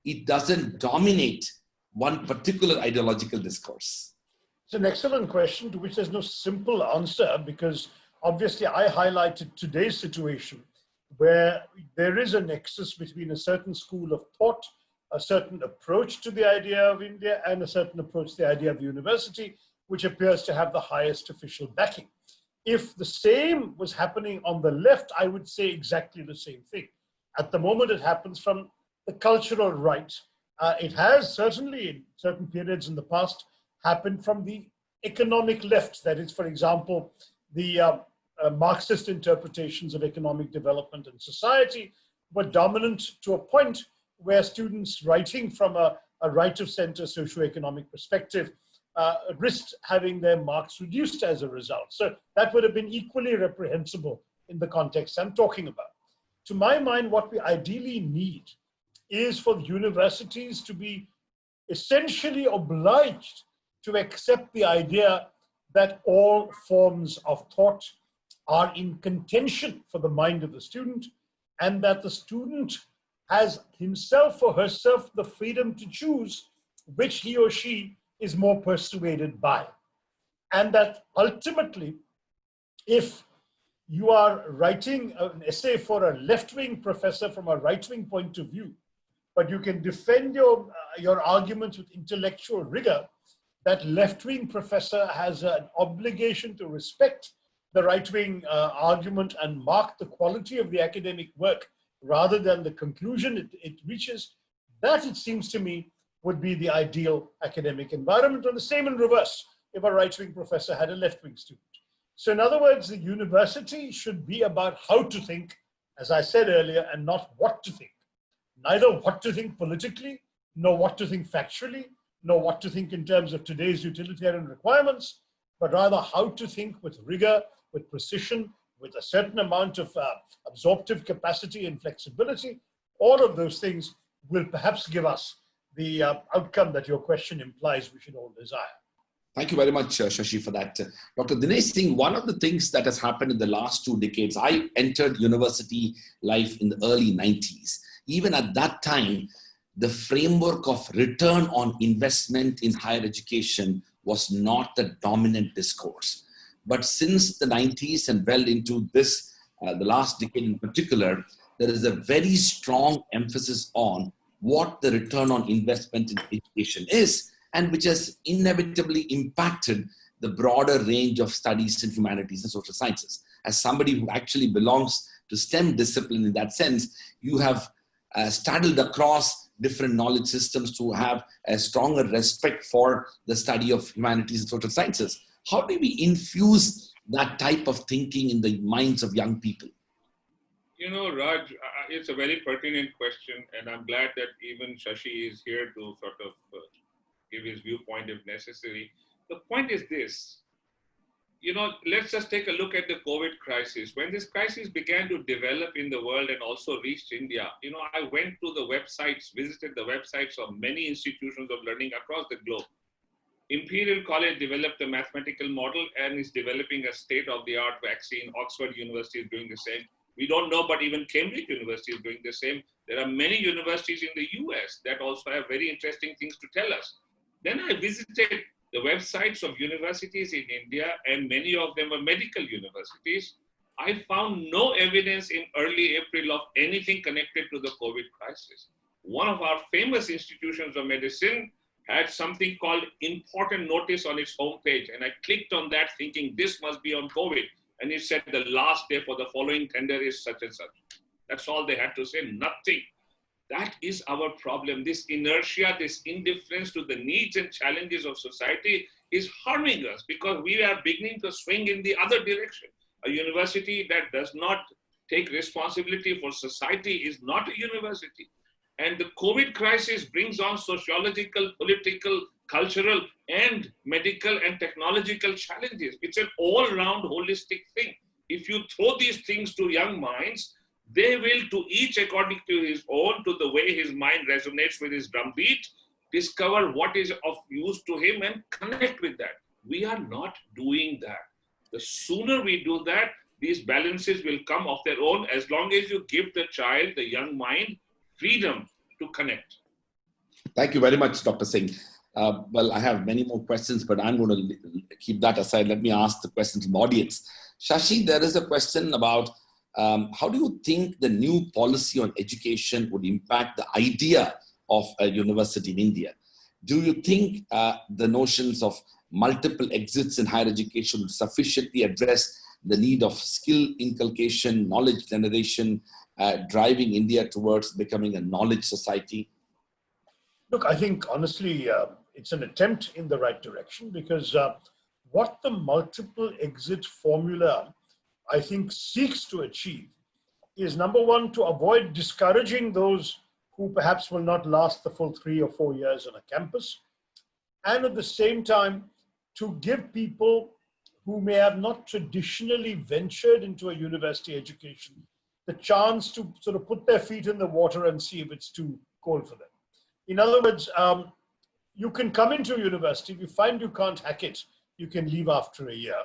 S1: it doesn't dominate one particular ideological discourse?
S2: It's an excellent question to which there's no simple answer, because obviously I highlighted today's situation where there is a nexus between a certain school of thought, a certain approach to the idea of India, and a certain approach to the idea of the university, which appears to have the highest official backing. If the same was happening on the left, I would say exactly the same thing. At the moment, it happens from the cultural right. It has certainly in certain periods in the past happened from the economic left. That is, for example, the Marxist interpretations of economic development and society were dominant to a point where students writing from a right-of-center socioeconomic perspective risked having their marks reduced as a result. So that would have been equally reprehensible in the context I'm talking about. To my mind, what we ideally need is for the universities to be essentially obliged to accept the idea that all forms of thought are in contention for the mind of the student, and that the student has himself or herself the freedom to choose which he or she is more persuaded by. And that ultimately, if you are writing an essay for a left-wing professor from a right-wing point of view, but you can defend your arguments with intellectual rigor, that left-wing professor has an obligation to respect the right-wing argument and mark the quality of the academic work rather than the conclusion it reaches. That, it seems to me, would be the ideal academic environment. And the same in reverse, if a right-wing professor had a left-wing student. So in other words, the university should be about how to think, as I said earlier, and not what to think. Neither what to think politically, nor what to think factually, nor what to think in terms of today's utilitarian requirements, but rather how to think with rigor, with precision, with a certain amount of absorptive capacity and flexibility. All of those things will perhaps give us the outcome that your question implies we should all desire.
S1: Thank you very much, Shashi, for that. Dr. Dinesh Singh, one of the things that has happened in the last 2 decades, I entered university life in the early 90s. Even at that time, the framework of return on investment in higher education was not the dominant discourse. But since the 90s and well into this, the last decade in particular, there is a very strong emphasis on what the return on investment in education is, and which has inevitably impacted the broader range of studies in humanities and social sciences. As somebody who actually belongs to STEM discipline in that sense, you have straddled across different knowledge systems to have a stronger respect for the study of humanities and social sciences. How do we infuse that type of thinking in the minds of young people?
S3: You know, Raj, it's a very pertinent question, and I'm glad that even Shashi is here to sort of give his viewpoint if necessary. The point is this, you know, let's just take a look at the COVID crisis. When this crisis began to develop in the world and also reached India, you know, I went to the websites, visited the websites of many institutions of learning across the globe. Imperial College developed a mathematical model and is developing a state-of-the-art vaccine. Oxford University is doing the same. We don't know, but even Cambridge University is doing the same. There are many universities in the US that also have very interesting things to tell us. Then I visited the websites of universities in India, and many of them are medical universities. I found no evidence in early April of anything connected to the COVID crisis. One of our famous institutions of medicine had something called important notice on its homepage, and I clicked on that thinking this must be on COVID. And it said the last day for the following tender is such and such. That's all they had to say, nothing. That is our problem. This inertia, this indifference to the needs and challenges of society is harming us because we are beginning to swing in the other direction. A university that does not take responsibility for society is not a university. And the COVID crisis brings on sociological, political, cultural, and medical and technological challenges. It's an all-round holistic thing. If you throw these things to young minds, they will, to each according to his own, to the way his mind resonates with his drumbeat, discover what is of use to him and connect with that. We are not doing that. The sooner we do that, these balances will come of their own as long as you give the child, the young mind, freedom to connect.
S1: Thank you very much, Dr. Singh. Well, I have many more questions, but I'm going to keep that aside. Let me ask the question from the audience. Shashi, there is a question about how do you think the new policy on education would impact the idea of a university in India? Do you think the notions of multiple exits in higher education would sufficiently address the need of skill inculcation, knowledge generation, driving India towards becoming a knowledge society?
S2: Look, I think honestly, it's an attempt in the right direction because what the multiple exit formula, I think, seeks to achieve is, number one, to avoid discouraging those who perhaps will not last the full 3 or 4 years on a campus. And at the same time, to give people who may have not traditionally ventured into a university education the chance to sort of put their feet in the water and see if it's too cold for them. In other words, you can come into a university, if you find you can't hack it, you can leave after a year.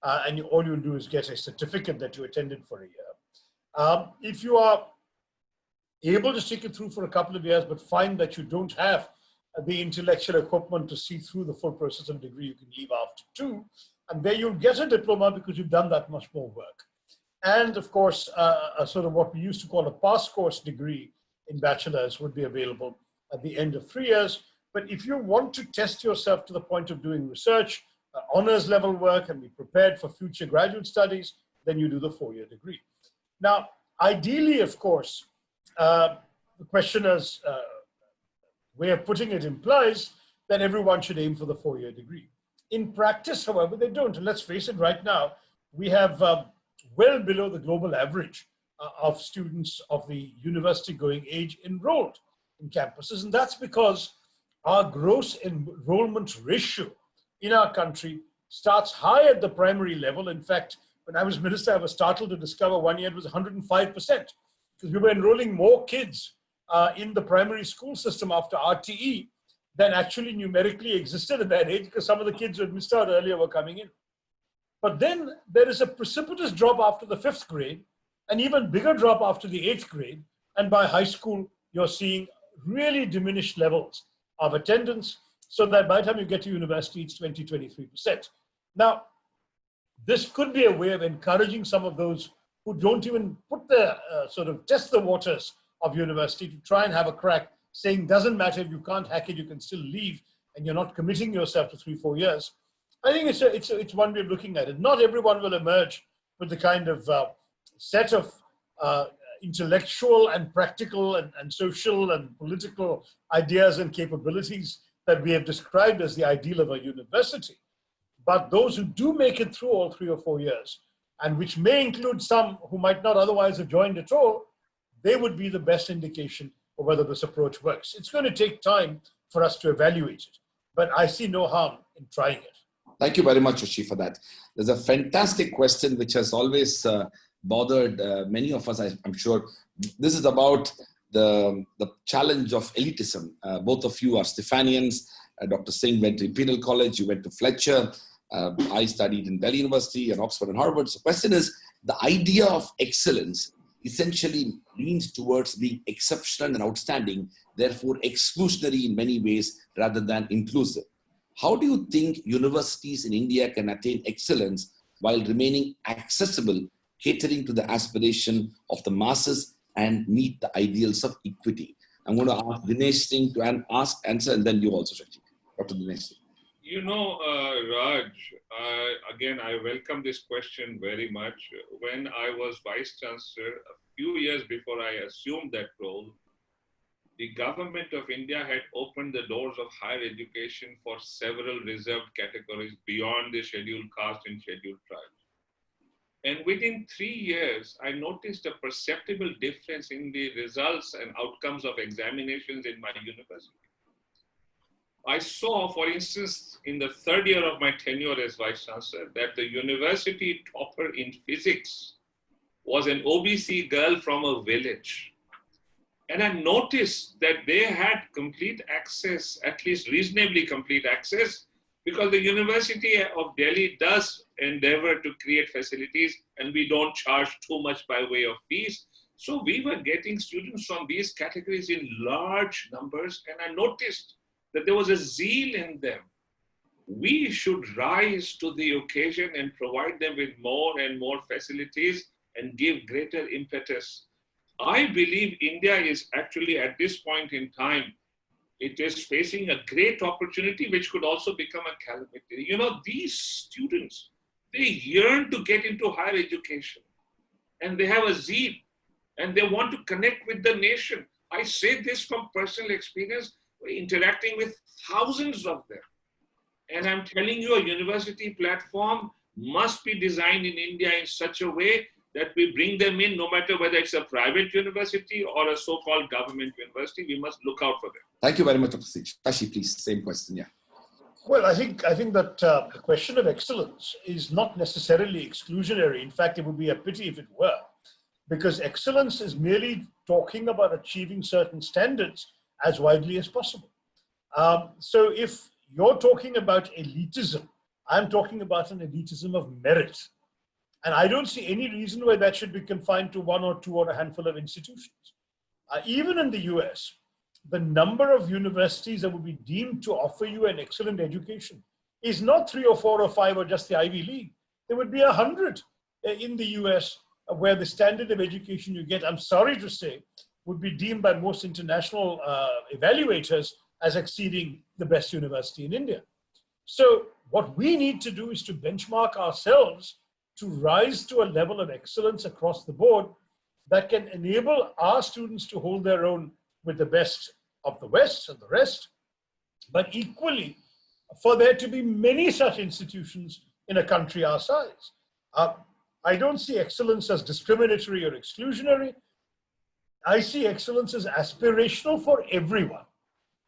S2: And all you'll do is get a certificate that you attended for a year. If you are able to stick it through for a couple of years, but find that you don't have the intellectual equipment to see through the full process of a degree, you can leave after 2. And there you'll get a diploma because you've done that much more work. And of course, a sort of what we used to call a pass course degree in bachelor's would be available at the end of 3 years. But if you want to test yourself to the point of doing research, honors level work, and be prepared for future graduate studies, then you do the 4-year degree. Now, ideally, of course, the questioner's way of putting it implies that everyone should aim for the 4-year degree. In practice, however, they don't. And let's face it, right now, we have well below the global average of students of the university-going age enrolled in campuses. And that's because our gross enrollment ratio in our country starts high at the primary level. In fact, when I was minister, I was startled to discover one year it was 105%, because we were enrolling more kids in the primary school system after RTE than actually numerically existed at that age, because some of the kids who had missed out earlier were coming in. But then there is a precipitous drop after the 5th grade, an even bigger drop after the 8th grade. And by high school, you're seeing really diminished levels of attendance, so that by the time you get to university, it's 20, 23%. Now, this could be a way of encouraging some of those who don't even put the sort of test the waters of university to try and have a crack, saying doesn't matter if you can't hack it, you can still leave, and you're not committing yourself to 3-4 years. I think it's one way of looking at it. Not everyone will emerge with the kind of set of intellectual and practical and social and political ideas and capabilities that we have described as the ideal of a university. But those who do make it through all 3 or 4 years, and which may include some who might not otherwise have joined at all, they would be the best indication of whether this approach works. It's going to take time for us to evaluate it, but I see no harm in trying it.
S1: Thank you very much, Shashi, for that. There's a fantastic question which has always bothered many of us, I'm sure. This is about the challenge of elitism. Both of you are Stephanians. Dr. Singh went to Imperial College, you went to Fletcher. I studied in Delhi University and Oxford and Harvard. So the question is, the idea of excellence essentially leans towards being exceptional and outstanding, therefore exclusionary in many ways rather than inclusive. How do you think universities in India can attain excellence while remaining accessible, catering to the aspiration of the masses and meet the ideals of equity? I'm going to ask Dinesh Singh to answer, and then you also, Shashi. Dr. Dinesh Singh.
S3: You know, Raj, again, I welcome this question very much. When I was Vice-Chancellor, a few years before I assumed that role, the government of India had opened the doors of higher education for several reserved categories beyond the scheduled caste and scheduled tribes. And within 3 years, I noticed a perceptible difference in the results and outcomes of examinations in my university. I saw, for instance, in the 3rd year of my tenure as Vice-Chancellor, that the university topper in physics was an OBC girl from a village. And I noticed that they had complete access, at least reasonably complete access, because the University of Delhi does endeavor to create facilities and we don't charge too much by way of fees. So we were getting students from these categories in large numbers, and I noticed that there was a zeal in them. We should rise to the occasion and provide them with more and more facilities and give greater impetus. I believe India is actually at this point in time, it is facing a great opportunity which could also become a calamity. You know, these students They yearn to get into higher education, and they have a zeal, and they want to connect with the nation. I say this from personal experience, interacting with thousands of them. And I'm telling you, a university platform must be designed in India in such a way that we bring them in, no matter whether it's a private university or a so-called government university. We must look out for them.
S1: Thank you very much, Dr. Singh. Shashi, please, same question. Yeah.
S2: Well, I think that the question of excellence is not necessarily exclusionary. In fact, it would be a pity if it were, because excellence is merely talking about achieving certain standards as widely as possible. So if you're talking about elitism, I'm talking about an elitism of merit. And I don't see any reason why that should be confined to one or two or a handful of institutions. Even in the US, the number of universities that would be deemed to offer you an excellent education is not 3 or 4 or 5 or just the Ivy League. There would be 100 in the US where the standard of education you get, I'm sorry to say, would be deemed by most international evaluators as exceeding the best university in India. So what we need to do is to benchmark ourselves to rise to a level of excellence across the board that can enable our students to hold their own with the best of the West and the rest, but equally for there to be many such institutions in a country our size. I don't see excellence as discriminatory or exclusionary. I see excellence as aspirational for everyone.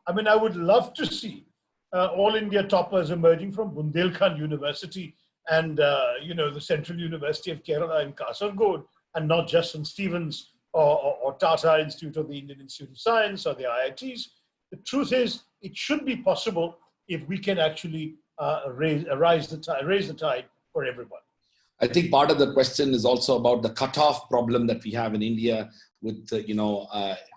S2: I mean, I would love to see all India toppers emerging from Bundelkhand University and the Central University of Kerala in Kasaragod, and not just St. Stephen's or Tata Institute or the Indian Institute of Science or the IITs. The truth is, it should be possible if we can actually raise the tide for everyone.
S1: I think part of the question is also about the cutoff problem that we have in India with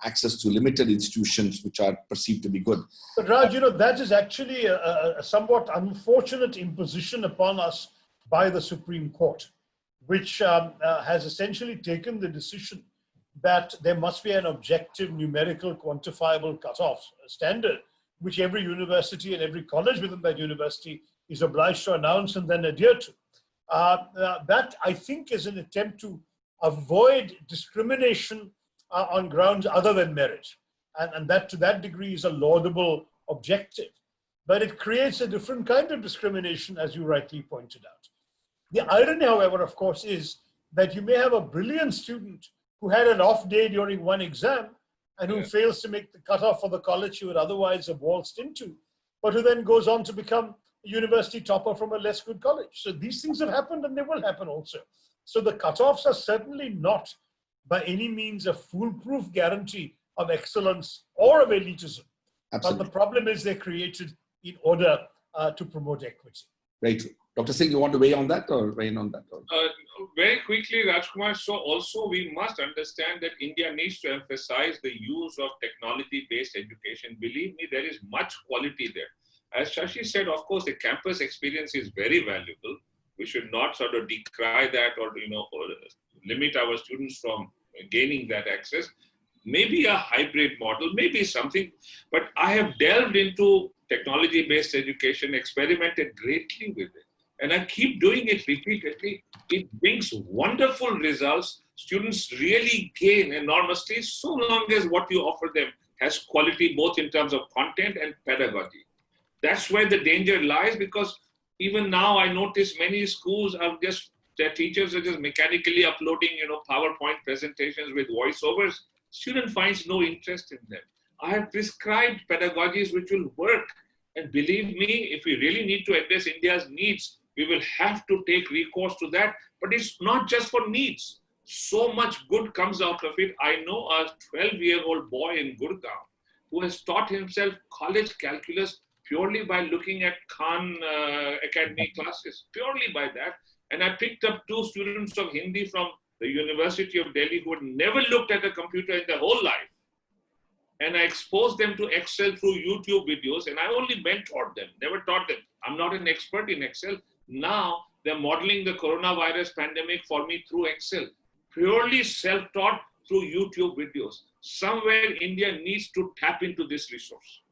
S1: access to limited institutions which are perceived to be good.
S2: But Raj, that is actually a somewhat unfortunate imposition upon us by the Supreme Court, which has essentially taken the decision that there must be an objective, numerical, quantifiable cutoff standard, which every university and every college within that university is obliged to announce and then adhere to. That, I think, is an attempt to avoid discrimination on grounds other than merit. And that, to that degree, is a laudable objective. But it creates a different kind of discrimination, as you rightly pointed out. The irony, however, of course, is that you may have a brilliant student who had an off day during one exam and who fails to make the cutoff for the college he would otherwise have waltzed into, but who then goes on to become a university topper from a less good college. So these things have happened and they will happen also. So the cutoffs are certainly not by any means a foolproof guarantee of excellence or of elitism.
S1: Absolutely.
S2: But the problem is they're created in order to promote equity.
S1: Very true. Dr. Singh, you want to weigh on that or weigh in on that?
S3: Very quickly, Rajkumar. So also we must understand that India needs to emphasize the use of technology-based education. Believe me, there is much quality there. As Shashi said, of course, the campus experience is very valuable. We should not sort of decry that or limit our students from gaining that access. Maybe a hybrid model, maybe something. But I have delved into technology-based education, experimented greatly with it. And I keep doing it repeatedly. It brings wonderful results. Students really gain enormously so long as what you offer them has quality both in terms of content and pedagogy. That's where the danger lies, because even now I notice many schools are just, their teachers are just mechanically uploading, PowerPoint presentations with voiceovers. Student finds no interest in them. I have prescribed pedagogies which will work. And believe me, if we really need to address India's needs, we will have to take recourse to that. But it's not just for needs. So much good comes out of it. I know a 12-year-old boy in Gurgaon who has taught himself college calculus purely by looking at Khan Academy classes, purely by that. And I picked up 2 students of Hindi from the University of Delhi who had never looked at a computer in their whole life. And I exposed them to Excel through YouTube videos, and I only mentored them, never taught them. I'm not an expert in Excel. Now they're modeling the coronavirus pandemic for me through Excel, purely self-taught through YouTube videos. Somewhere India needs to tap into this resource.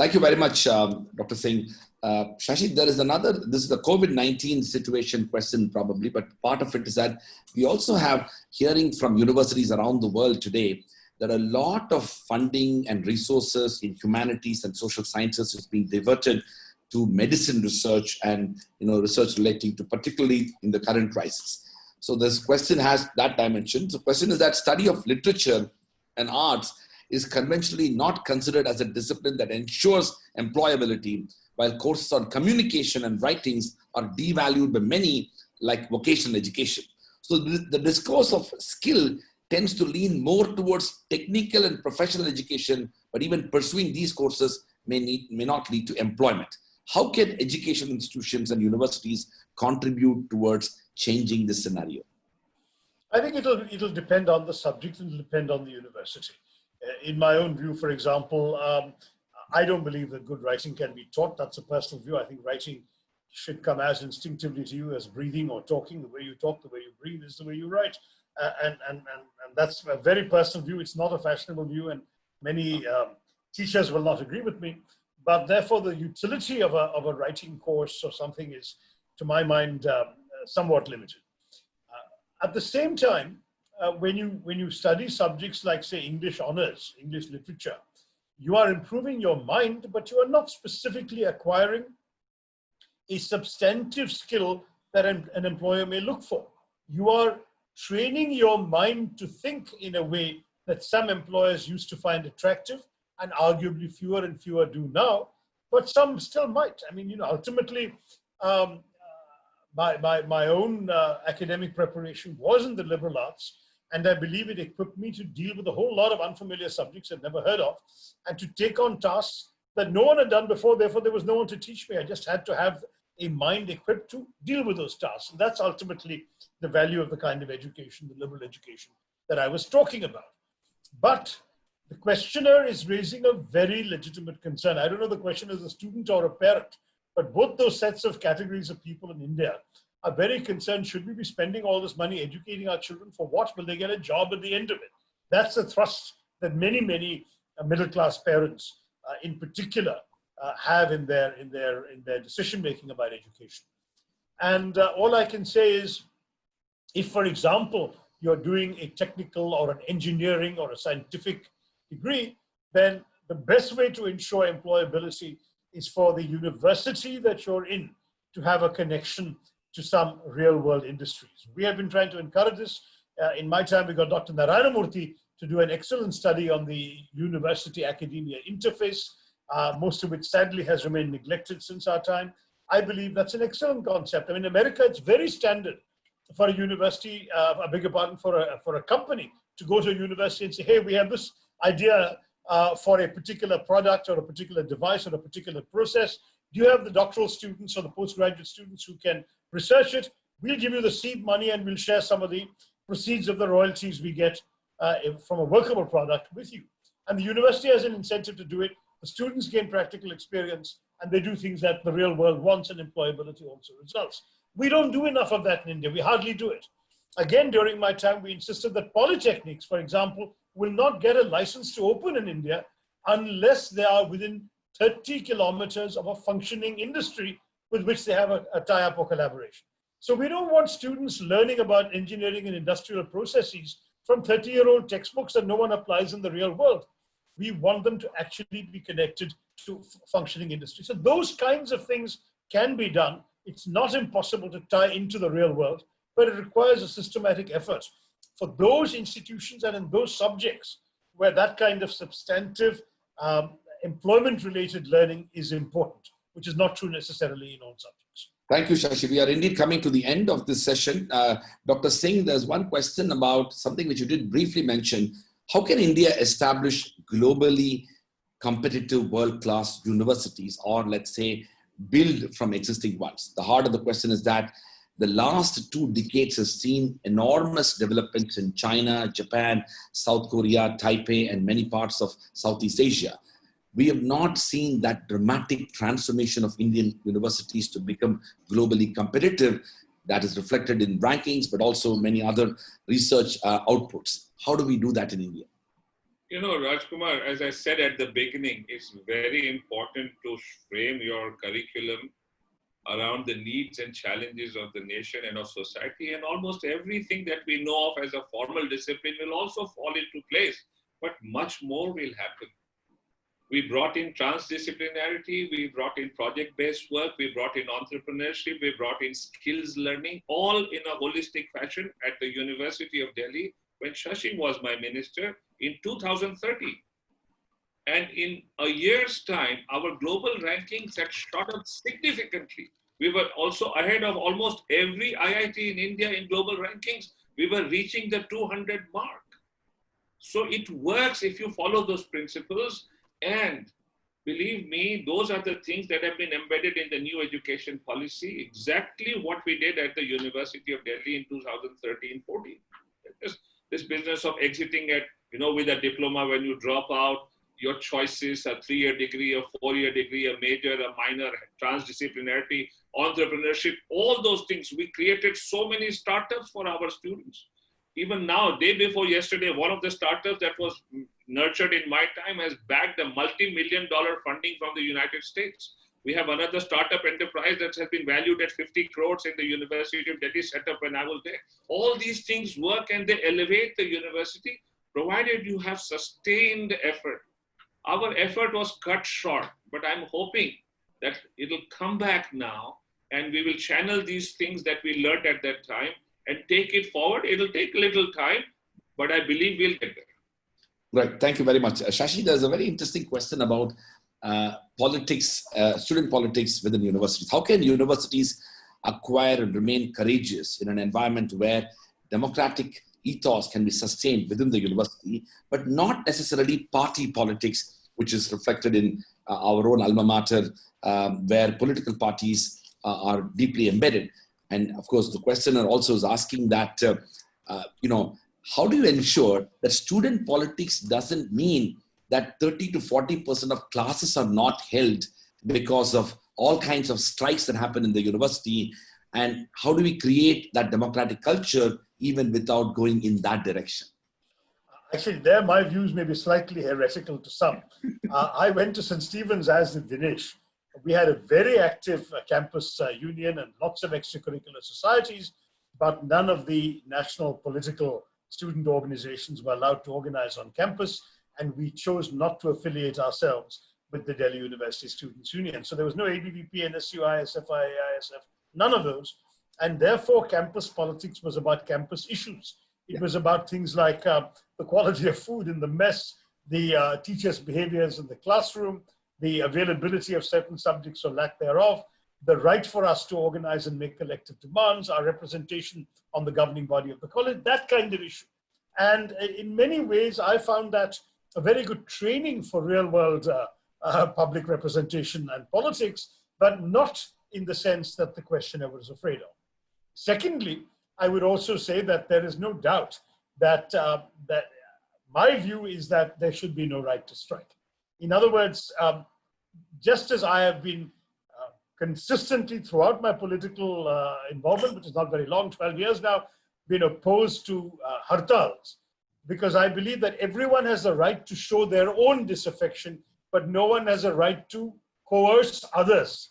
S1: Thank you very much, Dr. Singh. Shashi, there is another, this is the COVID-19 situation question probably, but part of it is that we also have hearing from universities around the world today that a lot of funding and resources in humanities and social sciences is being diverted to medicine research and research relating to particularly in the current crisis. So this question has that dimension. The question is that study of literature and arts is conventionally not considered as a discipline that ensures employability, while courses on communication and writings are devalued by many, like vocational education. So the discourse of skill tends to lean more towards technical and professional education, but even pursuing these courses may not lead to employment. How can education institutions and universities contribute towards changing this scenario?
S2: I think it'll depend on the subject and it'll depend on the university. In my own view, for example, I don't believe that good writing can be taught. That's a personal view. I think writing should come as instinctively to you as breathing or talking. The way you talk, the way you breathe is the way you write. And that's a very personal view. It's not a fashionable view, and many teachers will not agree with me. But therefore, the utility of a writing course or something is, to my mind, somewhat limited. At the same time, when you study subjects like, say, English honors, English literature, you are improving your mind, but you are not specifically acquiring a substantive skill that an employer may look for. You are training your mind to think in a way that some employers used to find attractive, and arguably fewer and fewer do now, but some still might. I mean, ultimately, my own academic preparation was in the liberal arts, and I believe it equipped me to deal with a whole lot of unfamiliar subjects I'd never heard of, and to take on tasks that no one had done before. Therefore, there was no one to teach me. I just had to have a mind equipped to deal with those tasks. And that's ultimately the value of the kind of education, the liberal education that I was talking about. But the questioner is raising a very legitimate concern. I don't know the questioner is a student or a parent, but both those sets of categories of people in India are very concerned. Should we be spending all this money educating our children for what? Will they get a job at the end of it? That's the thrust that many middle-class parents in particular have in their decision-making about education. And all I can say is, if, for example, you're doing a technical or an engineering or a scientific degree, then the best way to ensure employability is for the university that you're in to have a connection to some real-world industries. We have been trying to encourage this. In my time, we got Dr. Narayanamurthy to do an excellent study on the university-academia interface, most of which sadly has remained neglected since our time. I believe that's an excellent concept. I mean, in America, it's very standard for a university, I beg your pardon, for a company to go to a university and say, hey, we have this idea for a particular product or a particular device or a particular process. Do you have the doctoral students or the postgraduate students who can research it? We'll give you the seed money and we'll share some of the proceeds of the royalties we get from a workable product with you. And the university has an incentive to do it. The students gain practical experience and they do things that the real world wants, and employability also results. We don't do enough of that in India. We hardly do it. Again, during my time, we insisted that polytechnics, for example, will not get a license to open in India unless they are within 30 kilometers of a functioning industry with which they have a tie-up or collaboration. So we don't want students learning about engineering and industrial processes from 30-year-old textbooks that no one applies in the real world. We want them to actually be connected to functioning industry. So those kinds of things can be done. It's not impossible to tie into the real world, but it requires a systematic effort for those institutions and in those subjects where that kind of substantive employment-related learning is important, which is not true necessarily in all subjects.
S1: Thank you, Shashi. We are indeed coming to the end of this session. Dr. Singh, there's one question about something which you did briefly mention. How can India establish globally competitive world-class universities, or let's say build from existing ones? The heart of the question is that the last 2 decades has seen enormous developments in China, Japan, South Korea, Taipei, and many parts of Southeast Asia. We have not seen that dramatic transformation of Indian universities to become globally competitive that is reflected in rankings, but also many other research outputs. How do we do that in India?
S3: You know, Rajkumar, as I said at the beginning, it's very important to frame your curriculum around the needs and challenges of the nation and of society, and almost everything that we know of as a formal discipline will also fall into place, but much more will happen. We brought in transdisciplinarity, we brought in project-based work, we brought in entrepreneurship, we brought in skills learning, all in a holistic fashion at the University of Delhi when Shashi was my minister in 2013. And in a year's time, our global rankings had shot up significantly. We were also ahead of almost every IIT in India in global rankings. We were reaching the 200 mark. So it works if you follow those principles. And believe me, those are the things that have been embedded in the new education policy, exactly what we did at the University of Delhi in 2013-14. This business of exiting at, with a diploma when you drop out, your choices, a 3-year degree, a 4-year degree, a major, a minor, transdisciplinarity, entrepreneurship, all those things. We created so many startups for our students. Even now, day before yesterday, one of the startups that was nurtured in my time has bagged a multi-million-dollar funding from the United States. We have another startup enterprise that has been valued at 50 crores in the University of Delhi set up when I was there. All these things work and they elevate the university, provided you have sustained effort. Our effort was cut short, but I'm hoping that it'll come back now and we will channel these things that we learned at that time and take it forward. It'll take a little time, but I believe we'll get there.
S1: Right. Thank you very much. Shashi, there's a very interesting question about politics, student politics within universities. How can universities acquire and remain courageous in an environment where democratic ethos can be sustained within the university, but not necessarily party politics, which is reflected in our own alma mater, where political parties are deeply embedded? And of course, the questioner also is asking that, how do you ensure that student politics doesn't mean that 30 to 40% of classes are not held because of all kinds of strikes that happen in the university? And how do we create that democratic culture even without going in that direction?
S2: Actually, there my views may be slightly heretical to some. I went to St. Stephen's, as did Dinesh. We had a very active campus union and lots of extracurricular societies, but none of the national political student organizations were allowed to organize on campus, and we chose not to affiliate ourselves with the Delhi University Students' Union. So there was no ABVP, NSU, ISF, IISF, none of those. And therefore, campus politics was about campus issues. It was about things like the quality of food in the mess, the teachers' behaviors in the classroom, the availability of certain subjects or lack thereof, the right for us to organize and make collective demands, our representation on the governing body of the college, that kind of issue. And in many ways, I found that a very good training for real-world public representation and politics, but not in the sense that the questioner was afraid of. Secondly, I would also say that there is no doubt that, that my view is that there should be no right to strike. In other words, just as I have been consistently throughout my political involvement, which is not very long, 12 years now, been opposed to hartals, because I believe that everyone has the right to show their own disaffection, but no one has a right to coerce others.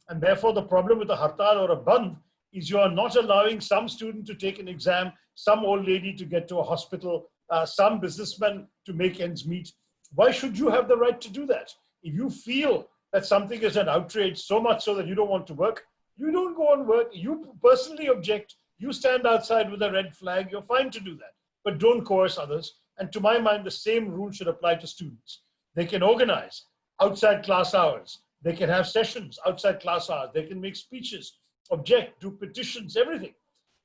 S2: And therefore, the problem with a hartal or a bandh is you are not allowing some student to take an exam, some old lady to get to a hospital, some businessman to make ends meet. Why should you have the right to do that? If you feel that something is an outrage so much so that you don't want to work, you don't go on work. You personally object. You stand outside with a red flag. You're fine to do that, but don't coerce others. And to my mind, the same rule should apply to students. They can organize outside class hours. They can have sessions outside class hours. They can make speeches, object, do petitions, everything.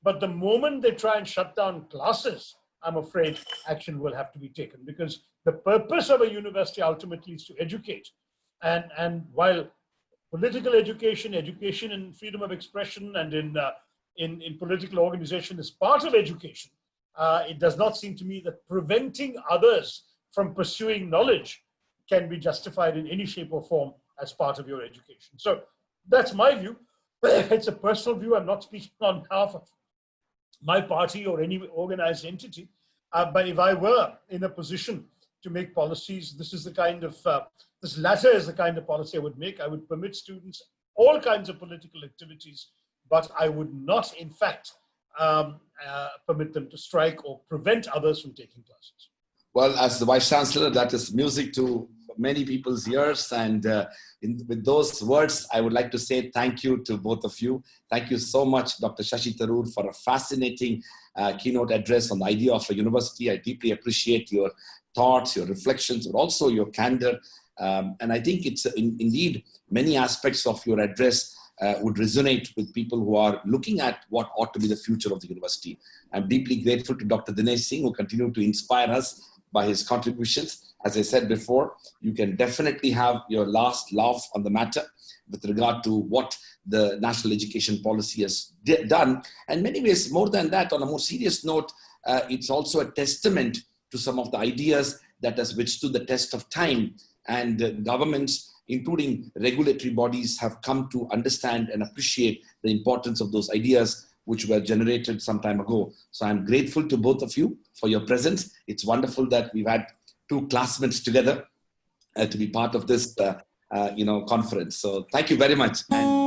S2: But the moment they try and shut down classes, I'm afraid action will have to be taken, because the purpose of a university ultimately is to educate. And while political education, education in freedom of expression and in political organization is part of education, it does not seem to me that preventing others from pursuing knowledge can be justified in any shape or form as part of your education. So that's my view. It's a personal view. I'm not speaking on behalf of my party or any organized entity. But if I were in a position to make policies. This is the kind of, this latter is the kind of policy I would make. I would permit students all kinds of political activities, but I would not, in fact, permit them to strike or prevent others from taking classes.
S1: Well, as the Vice-Chancellor, that is music to many people's ears. And with those words, I would like to say thank you to both of you. Thank you so much, Dr. Shashi Tharoor, for a fascinating keynote address on the idea of a university. I deeply appreciate your thoughts, your reflections, but also your candor. And I think it's indeed many aspects of your address would resonate with people who are looking at what ought to be the future of the university. I'm deeply grateful to Dr. Dinesh Singh, who continued to inspire us by his contributions. As I said before, you can definitely have your last laugh on the matter with regard to what the national education policy has done. And in many ways, more than that, on a more serious note, it's also a testament to some of the ideas that has withstood the test of time. And governments, including regulatory bodies, have come to understand and appreciate the importance of those ideas which were generated some time ago. So I'm grateful to both of you for your presence. It's wonderful that we've had two classmates together to be part of this conference. So thank you very much. And